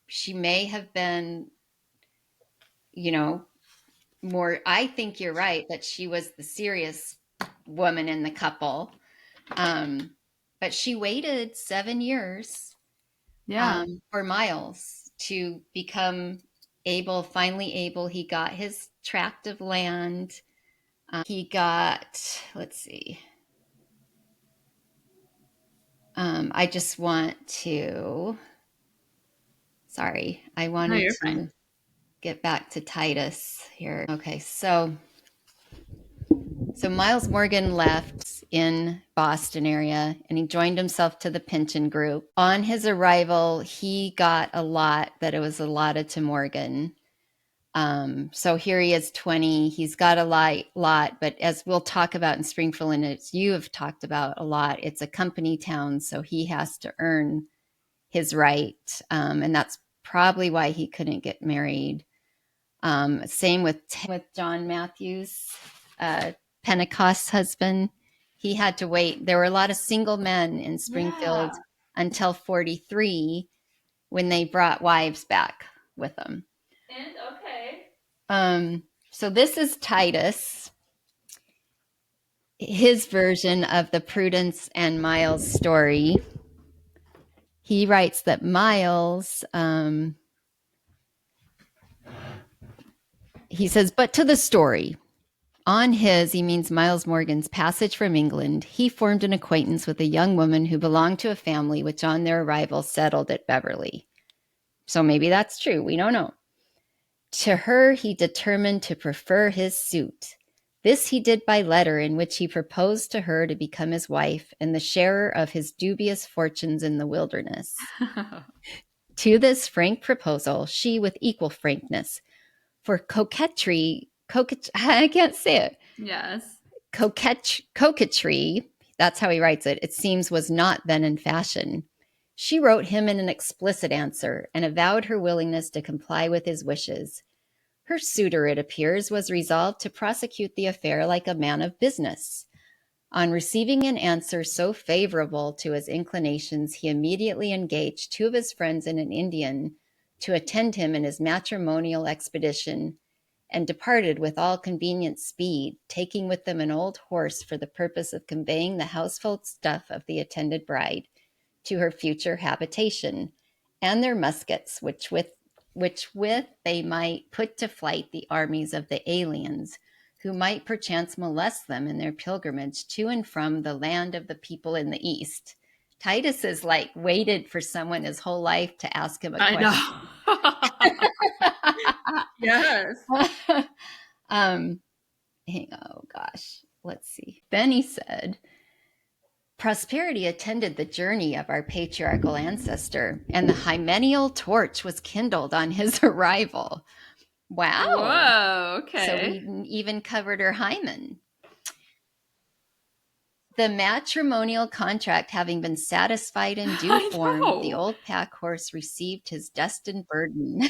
She may have been, you know, more. I think you're right that she was the serious woman in the couple. But she waited 7 years Yeah. for Miles to become finally able. He got his tract of land. He got, let's see, I just want to, sorry, I No, wanted you're fine. to get back to Titus here. Okay, so Miles Morgan left in Boston area and he joined himself to the Pynchon group. On his arrival, he got a lot that it was allotted to Morgan. So here he is 20. He's got a lot, but as we'll talk about in Springfield, and as you have talked about a lot, it's a company town, so he has to earn his right. And that's probably why he couldn't get married. Same with John Matthews, Pentecost's husband. He had to wait. There were a lot of single men in Springfield until 43 when they brought wives back with them. And okay. So this is Titus, his version of the Prudence and Miles story. He writes that Miles, he says, but to the story. On his, he means Miles Morgan's passage from England, he formed an acquaintance with a young woman who belonged to a family which on their arrival settled at Beverly. So maybe that's true. We don't know. To her, he determined to prefer his suit. This he did by letter, in which he proposed to her to become his wife and the sharer of his dubious fortunes in the wilderness. To this frank proposal, she, with equal frankness, for coquetry, I can't say it. Yes. Coquetry, that's how he writes it, it seems was not then in fashion. She wrote him in an explicit answer and avowed her willingness to comply with his wishes. Her suitor, it appears, was resolved to prosecute the affair like a man of business. On receiving an answer so favorable to his inclinations, he immediately engaged 2 of his friends and an Indian to attend him in his matrimonial expedition, and departed with all convenient speed, taking with them an old horse for the purpose of conveying the household stuff of the attended bride to her future habitation, and their muskets, which with they might put to flight the armies of the aliens, who might perchance molest them in their pilgrimage to and from the land of the people in the East. Titus is like waited for someone his whole life to ask him a question. I know. Yes. Oh gosh, let's see. Then he said, prosperity attended the journey of our patriarchal ancestor, and the hymeneal torch was kindled on his arrival. Wow. Whoa, okay. So we even covered her hymen. The matrimonial contract having been satisfied in due form, the old pack horse received his destined burden.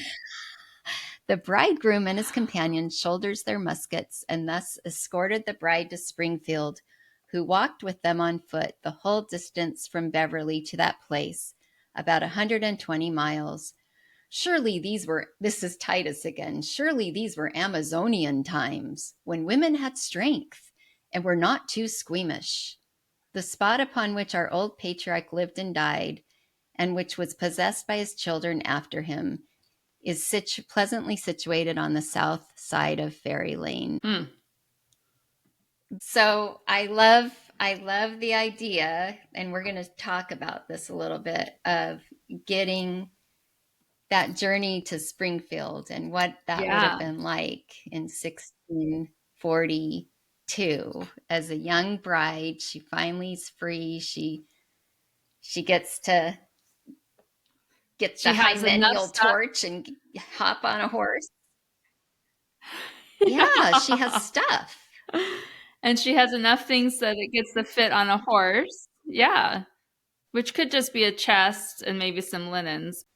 The bridegroom and his companions shouldered their muskets and thus escorted the bride to Springfield, who walked with them on foot the whole distance from Beverly to that place, about 120 miles. Surely this is Titus again, surely these were Amazonian times, when women had strength and were not too squeamish. The spot upon which our old patriarch lived and died, and which was possessed by his children after him, is pleasantly situated on the south side of Ferry Lane. So I love the idea, and we're going to talk about this a little bit, of getting that journey to Springfield and what that would have been like in 1642. As a young bride, she finally is free. She gets to get the hymeneal torch and hop on a horse. Yeah, she has stuff. And she has enough things that it gets to fit on a horse. Yeah. Which could just be a chest and maybe some linens.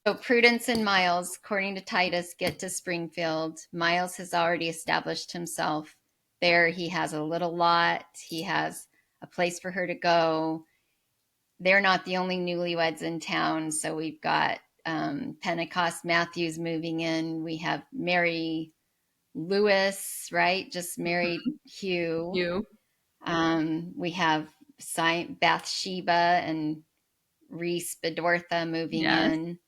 So Prudence and Miles, according to Titus, get to Springfield. Miles has already established himself there. He has a little lot. He has a place for her to go. They're not the only newlyweds in town. So we've got Pentecost Matthews moving in. We have Mary Lewis, right? Just married Hugh. We have Bathsheba and Reese Bedortha moving in.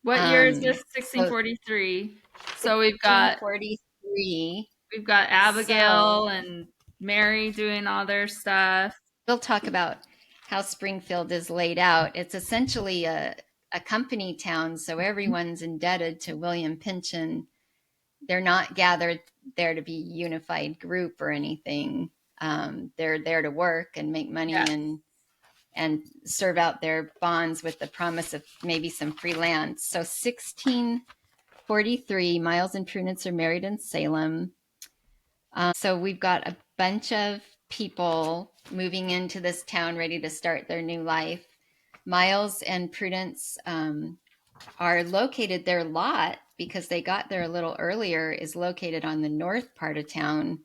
What year is this? 1643. So we've got 1643. We've got Abigail and Mary doing all their stuff. We'll talk about how Springfield is laid out. It's essentially a company town, so everyone's indebted to William Pynchon. They're not gathered there to be a unified group or anything. They're there to work and make money and serve out their bonds with the promise of maybe some free land. So 1643, Miles and Prudence are married in Salem. So we've got a bunch of people moving into this town ready to start their new life. Miles and Prudence are located, their lot, because they got there a little earlier, is located on the north part of town,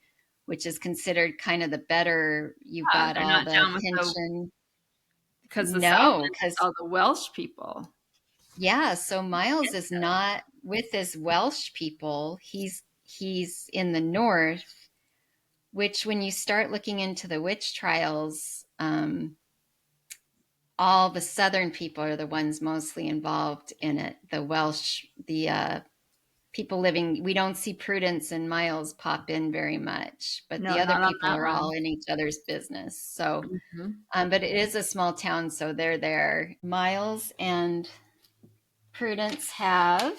which is considered kind of the better. You've got They're all not the down with pension. because the No, settlement is because all the Welsh people. yeah, so Miles is not with his Welsh people. He's in the north, which when you start looking into the witch trials, all the southern people are the ones mostly involved in it. The Welsh, the people living, we don't see Prudence and Miles pop in very much, but No, the other not on people that are all one. in each other's business. So, Mm-hmm. but it is a small town, so they're there. Miles and Prudence have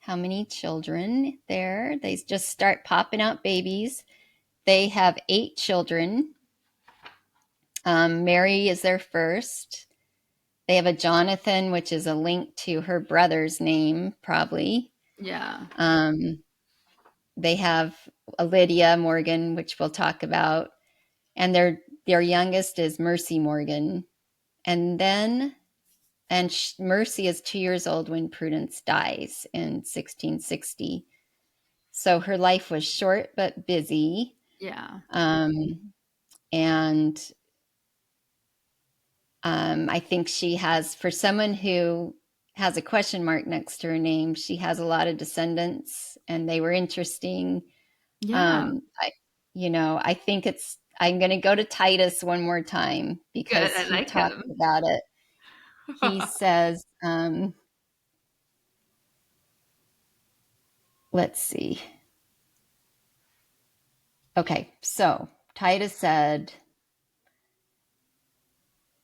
how many children there? They just start popping out babies. They have 8 children. Mary is their first. They have a Jonathan, which is a link to her brother's name, probably. Yeah. They have a Lydia Morgan, which we'll talk about, and their youngest is Mercy Morgan, and Mercy is 2 years old when Prudence dies in 1660. So her life was short but busy. Yeah. And I think she has, for someone who has a question mark next to her name, she has a lot of descendants, and they were interesting. Yeah. I think I'm going to go to Titus one more time Good. because I he like talks him. about it. He says, let's see. Okay, so Titus said,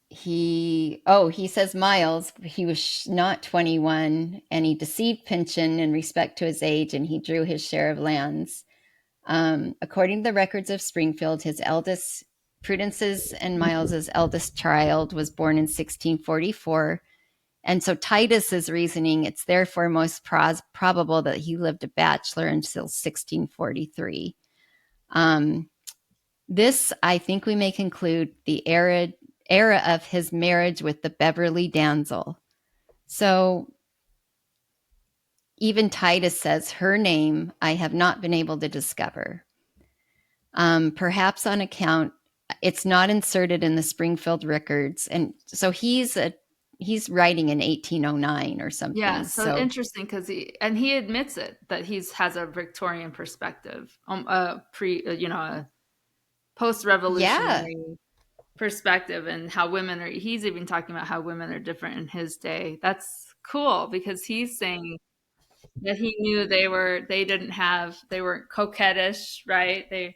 he says Miles, he was not 21 and he deceived Pynchon in respect to his age and he drew his share of lands. According to the records of Springfield, his eldest, Prudence's and Miles's eldest child, was born in 1644. And so Titus's reasoning, it's therefore most probable that he lived a bachelor until 1643. This, I think we may conclude the era of his marriage with the Beverly damsel. So even Titus says her name I have not been able to discover. Perhaps on account it's not inserted in the Springfield records, and so he's writing in 1809 or something. Yeah, so interesting because he admits it that has a Victorian perspective, a post-revolutionary perspective, and how women are. He's even talking about how women are different in his day. That's cool because he's saying that he knew they weren't coquettish, right?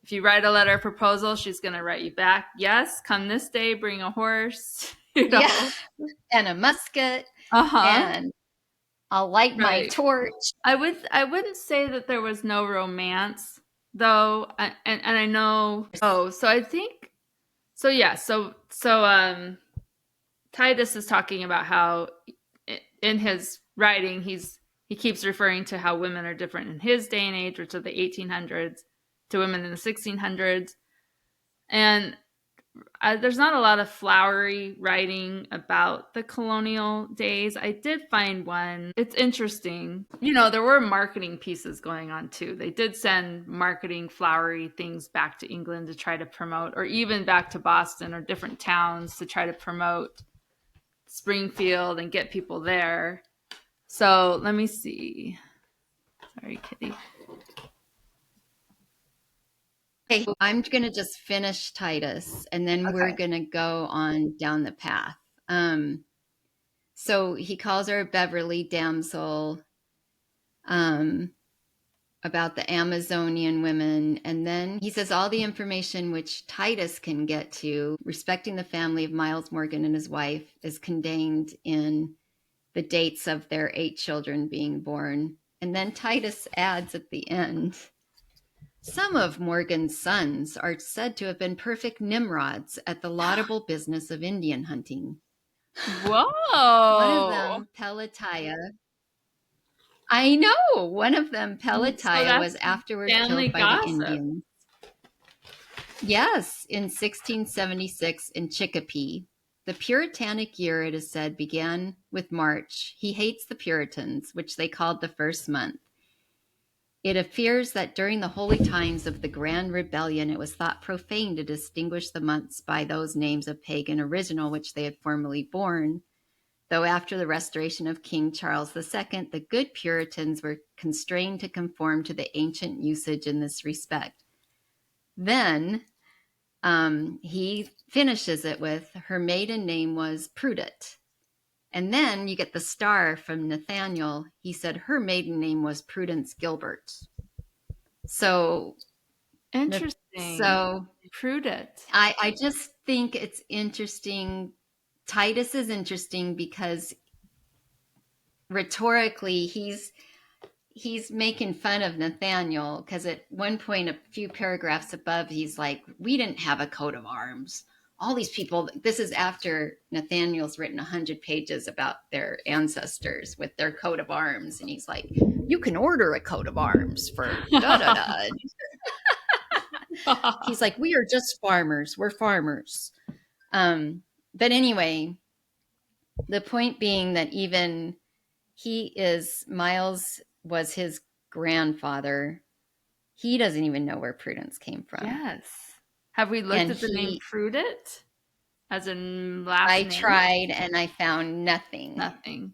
If you write a letter of proposal, she's going to write you back, yes, come this day, bring a horse, Yeah, and a musket, and I'll light my torch. I wouldn't say that there was no romance though, and I know. Oh, so I think so. Yeah, so Titus is talking about how in his writing he keeps referring to how women are different in his day and age, which are the 1800s, to women in the 1600s, and there's not a lot of flowery writing about the colonial days. I did find one. It's interesting. There were marketing pieces going on too. They did send marketing flowery things back to England to try to promote, or even back to Boston or different towns to try to promote Springfield and get people there. So let me see. Sorry, Kitty. Okay, I'm going to just finish Titus, and then we're going to go on down the path. So he calls her a Beverly damsel, about the Amazonian women. And then he says all the information which Titus can get to respecting the family of Miles Morgan and his wife is contained in the dates of their 8 children being born. And then Titus adds at the end, some of Morgan's sons are said to have been perfect Nimrods at the laudable business of Indian hunting. Whoa! One of them, Pelatiah. I know. One of them, Pelatiah, was afterward killed by the Indians. Yes, in 1676 in Chicopee. The Puritanic year, it is said, began with March. He hates the Puritans, which they called the first month. It appears that during the holy times of the Grand Rebellion, it was thought profane to distinguish the months by those names of pagan original which they had formerly borne, though after the restoration of King Charles II, the good Puritans were constrained to conform to the ancient usage in this respect. Then he finishes it with, her maiden name was Prudence. And then you get the star from Nathaniel. He said her maiden name was Prudence Gilbert. So Interesting. Prudence. I just think it's interesting. Titus is interesting because rhetorically he's making fun of Nathaniel, because at one point, a few paragraphs above, he's like, we didn't have a coat of arms. All these people, this is after Nathaniel's written 100 pages about their ancestors with their coat of arms. And he's like, you can order a coat of arms for da-da-da. He's like, we are just farmers. We're farmers. But anyway, the point being that even Miles was his grandfather. He doesn't even know where Prudence came from. Yes. Have we looked at the name Prudence as in last name? I tried and I found nothing. Nothing.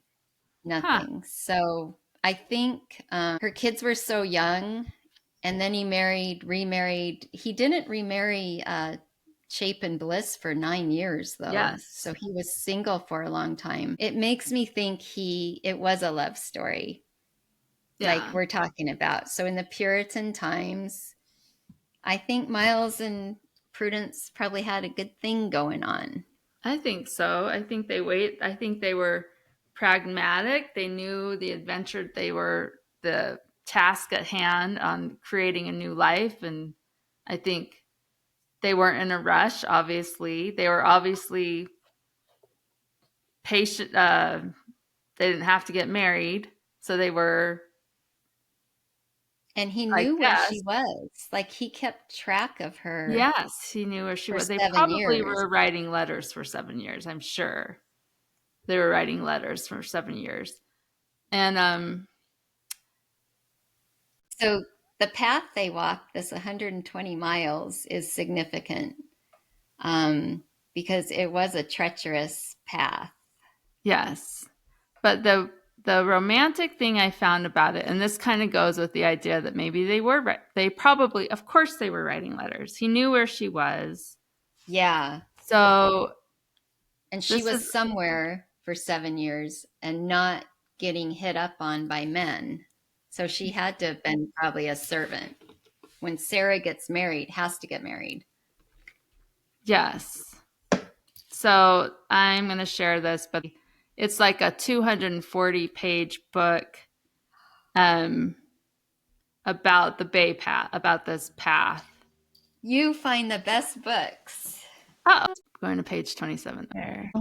Huh. So I think her kids were so young, and then he remarried. He didn't remarry Chapin Bliss for 9 years, though. Yes. So he was single for a long time. It makes me think it was a love story. Yeah. Like we're talking about. So in the Puritan times, I think Miles and Prudence probably had a good thing going on. I think so. I think they were pragmatic. They knew the adventure, the task at hand on creating a new life. And I think they weren't in a rush, obviously. They were obviously patient. They didndidn't have to get married. So they were. And he knew where she was. Like, he kept track of her. Yes, he knew where she was. They probably were writing letters for 7 years, I'm sure. They were writing letters for 7 years. And so the path they walked, this 120 miles, is significant because it was a treacherous path. Yes. But the romantic thing I found about it, and this kind of goes with the idea that maybe of course they were writing letters. He knew where she was. Yeah. So. And she was somewhere for 7 years and not getting hit up on by men. So she had to have been probably a servant. When Sarah gets married, has to get married. Yes. So I'm going to share this, but it's like a 240-page book about the Bay Path, about this path. You find the best books. Going to page 27 there.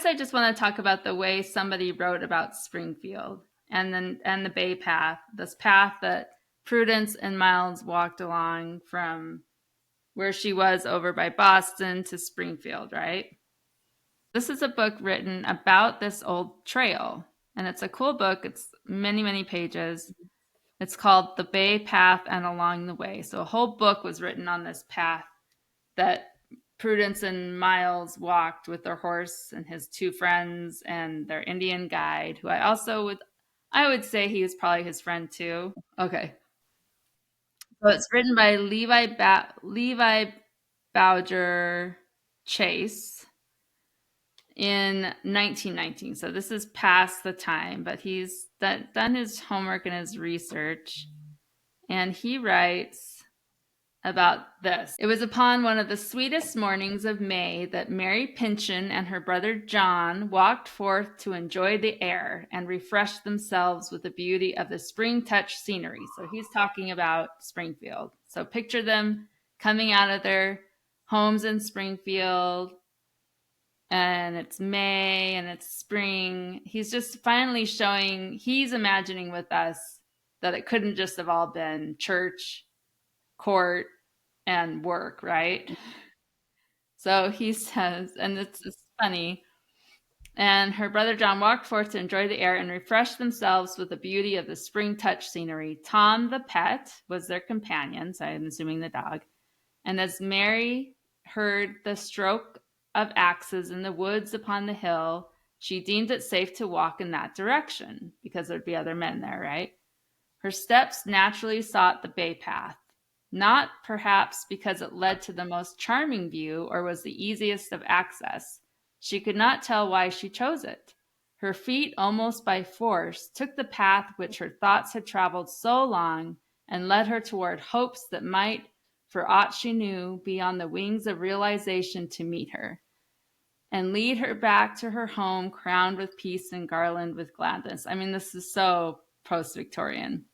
I just want to talk about the way somebody wrote about Springfield and the Bay Path, this path that Prudence and Miles walked along from where she was over by Boston to Springfield, right? This is a book written about this old trail, and it's a cool book. It's many, many pages. It's called The Bay Path and Along the Way. So a whole book was written on this path that Prudence and Miles walked with their horse and his two friends and their Indian guide, who I would say he was probably his friend too. Okay. So it's written by Levi Bouger Chase in 1919. So this is past the time, but he's done his homework and his research. And he writes about this. It was upon one of the sweetest mornings of May that Mary Pynchon and her brother John walked forth to enjoy the air and refresh themselves with the beauty of the spring-touched scenery. So he's talking about Springfield. So picture them coming out of their homes in Springfield, and it's May and it's spring. He's just finally he's imagining with us that it couldn't just have all been church court and work, right? So he says, and it's funny, and her brother John walked forth to enjoy the air and refresh themselves with the beauty of the spring touch scenery. Tom the pet was their companion, so I'm assuming the dog. And as Mary heard the stroke of axes in the woods upon the hill, she deemed it safe to walk in that direction because there'd be other men there, right? Her steps naturally sought the bay path, not perhaps because it led to the most charming view or was the easiest of access. She could not tell why she chose it. Her feet, almost by force, took the path which her thoughts had traveled so long and led her toward hopes that might, for aught she knew, be on the wings of realization to meet her and lead her back to her home crowned with peace and garlanded with gladness. I mean, this is so post-Victorian.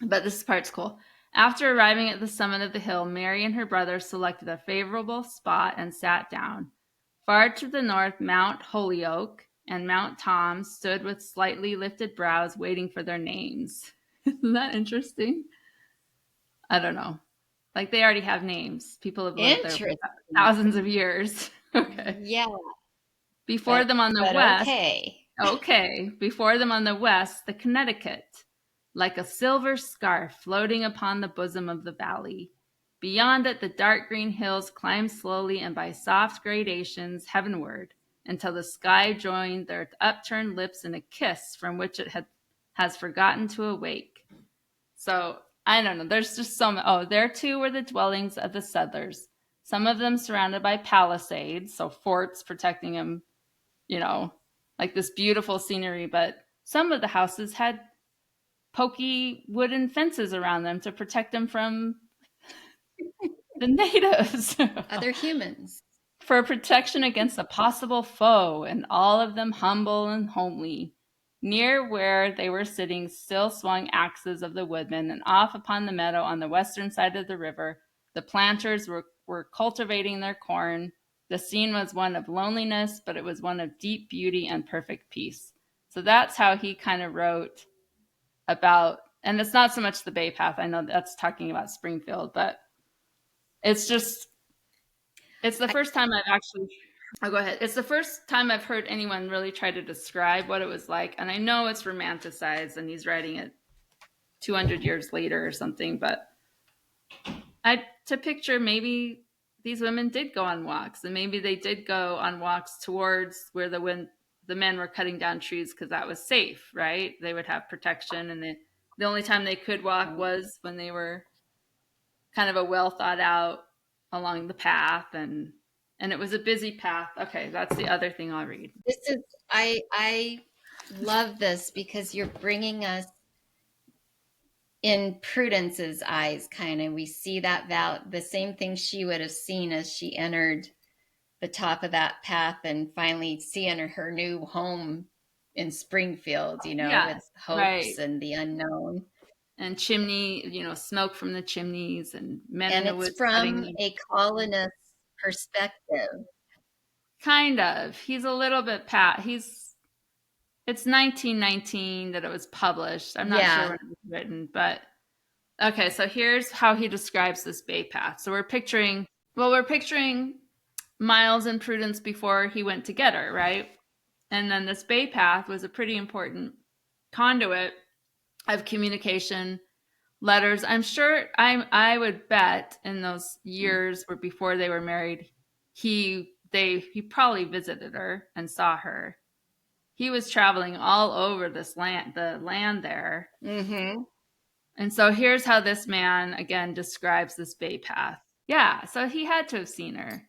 But this part's cool. After arriving at the summit of the hill, Mary and her brother selected a favorable spot and sat down. Far to the north, Mount Holyoke and Mount Tom stood with slightly lifted brows waiting for their names. Isn't that interesting? I don't know. Like they already have names. People have lived there for thousands of years. Okay. Yeah. Before them on the west. Okay. Before them on the west, the Connecticut, like a silver scarf floating upon the bosom of the valley. Beyond it, the dark green hills climbed slowly and by soft gradations heavenward until the sky joined their upturned lips in a kiss from which it has forgotten to awake. So, I don't know. There's just so many. Oh, there too were the dwellings of the settlers, some of them surrounded by palisades, so forts protecting them, you know, like this beautiful scenery, but some of the houses had pokey wooden fences around them to protect them from the natives. Other humans. For protection against a possible foe, and all of them humble and homely. Near where they were sitting still swung axes of the woodmen, and off upon the meadow on the western side of the river, the planters were cultivating their corn. The scene was one of loneliness, but it was one of deep beauty and perfect peace. So that's how he kind of wrote about, and it's not so much the Bay Path. I know that's talking about Springfield, but it's just, it's the first time I've actually, go ahead. It's the first time I've heard anyone really try to describe what it was like. And I know it's romanticized and he's writing it 200 years later or something, but to picture maybe these women did go on walks, and maybe they did go on walks towards where the men were cutting down trees because that was safe, right? They would have protection, and the only time they could walk was when they were kind of a well thought out along the path, and it was a busy path. Okay, that's the other thing I'll read. This is I love this because you're bringing us in Prudence's eyes, kind of. We see that the same thing she would have seen as she entered the top of that path and finally seeing her new home in Springfield, with hopes right. And the unknown. And chimney, smoke from the chimneys and men in the woods. And it's from a colonist perspective. Kind of. He's a little bit it's 1919 that it was published. I'm not sure when it was written, but okay, so here's how he describes this bay path. So we're picturing Miles and Prudence before he went to get her, right? And then this bay path was a pretty important conduit of communication, letters. I'm sure, I would bet in those years where before they were married, he probably visited her and saw her. He was traveling all over the land there. Mm-hmm. And so here's how this man, again, describes this bay path. Yeah, so he had to have seen her.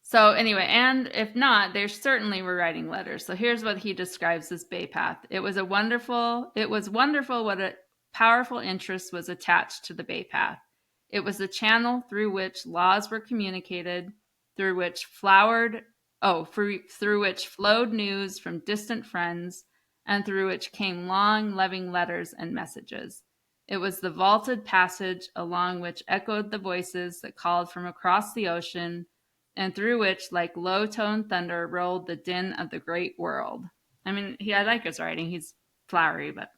So anyway, and if not, they certainly were writing letters. So here's what he describes this bay path. It was wonderful what a powerful interest was attached to the bay path. It was the channel through which laws were communicated, through which flowed news from distant friends, and through which came long, loving letters and messages. It was the vaulted passage along which echoed the voices that called from across the ocean, and through which, like low-toned thunder, rolled the din of the great world. I mean, I like his writing. He's flowery, but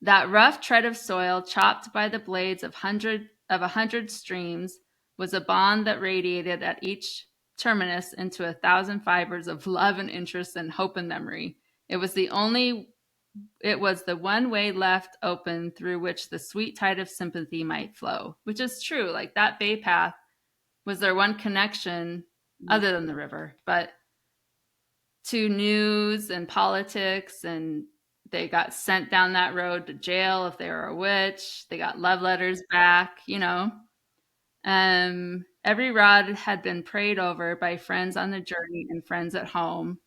That rough tread of soil, chopped by the blades of 100 streams, was a bond that radiated at each terminus into 1,000 fibers of love and interest and hope and memory. It was the one way left open through which the sweet tide of sympathy might flow, which is true. Like, that bay path was their one connection, other than the river, but to news and politics, and they got sent down that road to jail if they were a witch. They got love letters back, you know. Every rod had been prayed over by friends on the journey and friends at home.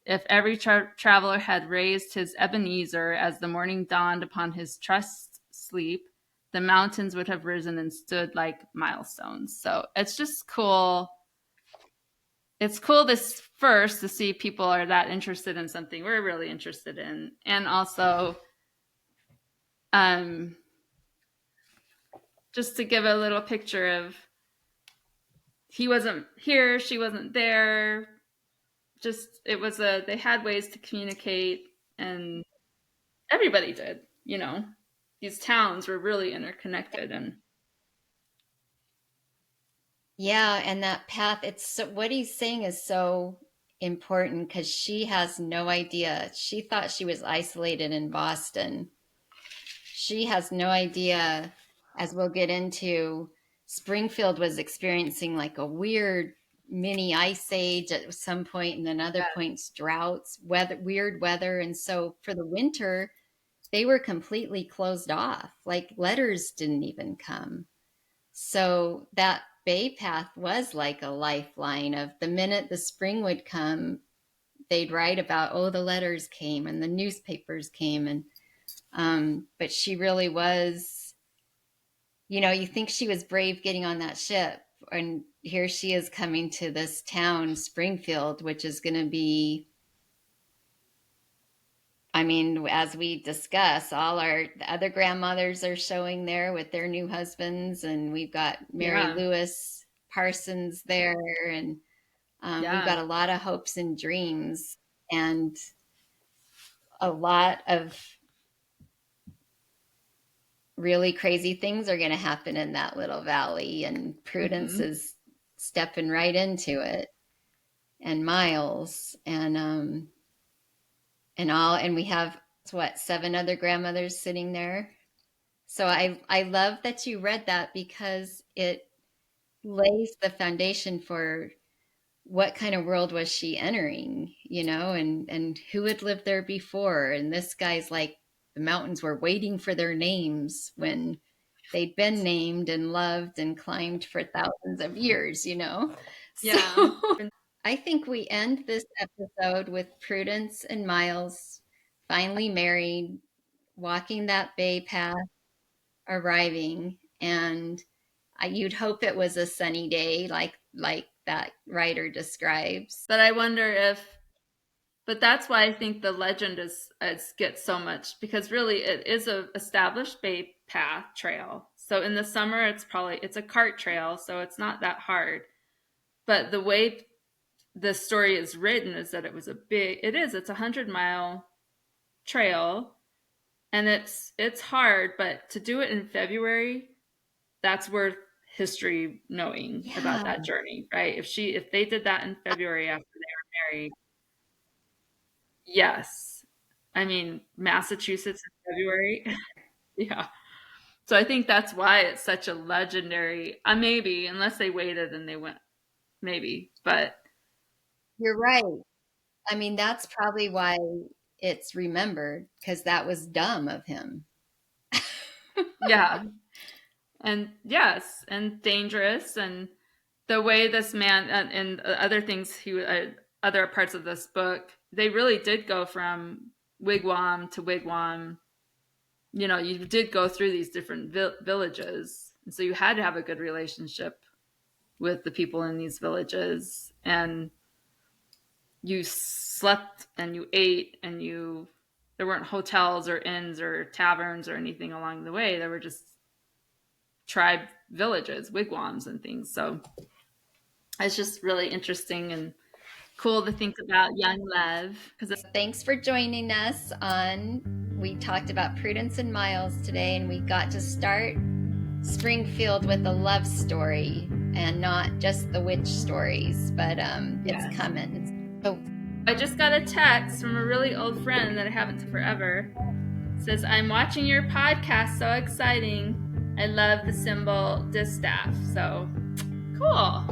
If every traveler had raised his Ebenezer as the morning dawned upon his trust sleep, the mountains would have risen and stood like milestones. So it's just cool. It's cool this first to see people are that interested in something we're really interested in. And also, just to give a little picture of, he wasn't here, she wasn't there. Just, they had ways to communicate, and everybody did, you know. These towns were really interconnected. And Yeah, and that path, what he's saying is so important because she has no idea. She thought she was isolated in Boston. She has no idea, as we'll get into, Springfield was experiencing like a weird mini ice age at some point, and then other points droughts, weird weather. And so for the winter, they were completely closed off. Like, letters didn't even come. So that bay path was like a lifeline of, the minute the spring would come, they'd write about, oh, the letters came and the newspapers came. And but she really was, you know, you think she was brave getting on that ship, and here she is coming to this town, Springfield, which is going to be, I mean, as we discuss, all our other grandmothers are showing there with their new husbands, and we've got Mary Lewis Parsons there, and we've got a lot of hopes and dreams, and a lot of really crazy things are going to happen in that little valley, and Prudence is stepping right into it, and Miles, and we have, what, 7 other grandmothers sitting there. So I love that you read that, because it lays the foundation for what kind of world was she entering, you know, and who had lived there before. And this guy's like, the mountains were waiting for their names when they'd been named and loved and climbed for thousands of years, you know? yeah. So I think we end this episode with Prudence and Miles finally married, walking that bay path, arriving, and you'd hope it was a sunny day, like that writer describes. But I wonder if, but that's why I think the legend gets so much, because really it is a established bay path trail. So in the summer, it's a cart trail, so it's not that hard. But the way the story is written is that it's a 100-mile trail, and it's hard, but to do it in February, that's worth history knowing about that journey, right? If they did that in February after they were married, yes. I mean, Massachusetts in February. Yeah. So I think that's why it's such a legendary, maybe, unless they waited and they went, maybe, but. You're right. I mean, that's probably why it's remembered, because that was dumb of him. Yeah. And yes, and dangerous. And the way this man, and other things, other parts of this book, they really did go from wigwam to wigwam. You know, you did go through these different villages, and so you had to have a good relationship with the people in these villages, and you slept and you ate, and there weren't hotels or inns or taverns or anything along the way. There were just tribe villages, wigwams and things. So it's just really interesting. And cool to think about young love. Thanks for joining us we talked about Prudence and Miles today, and we got to start Springfield with a love story and not just the witch stories, but it's coming. So I just got a text from a really old friend that I haven't seen forever. It says, I'm watching your podcast, so exciting. I love the symbol Distaff. So cool.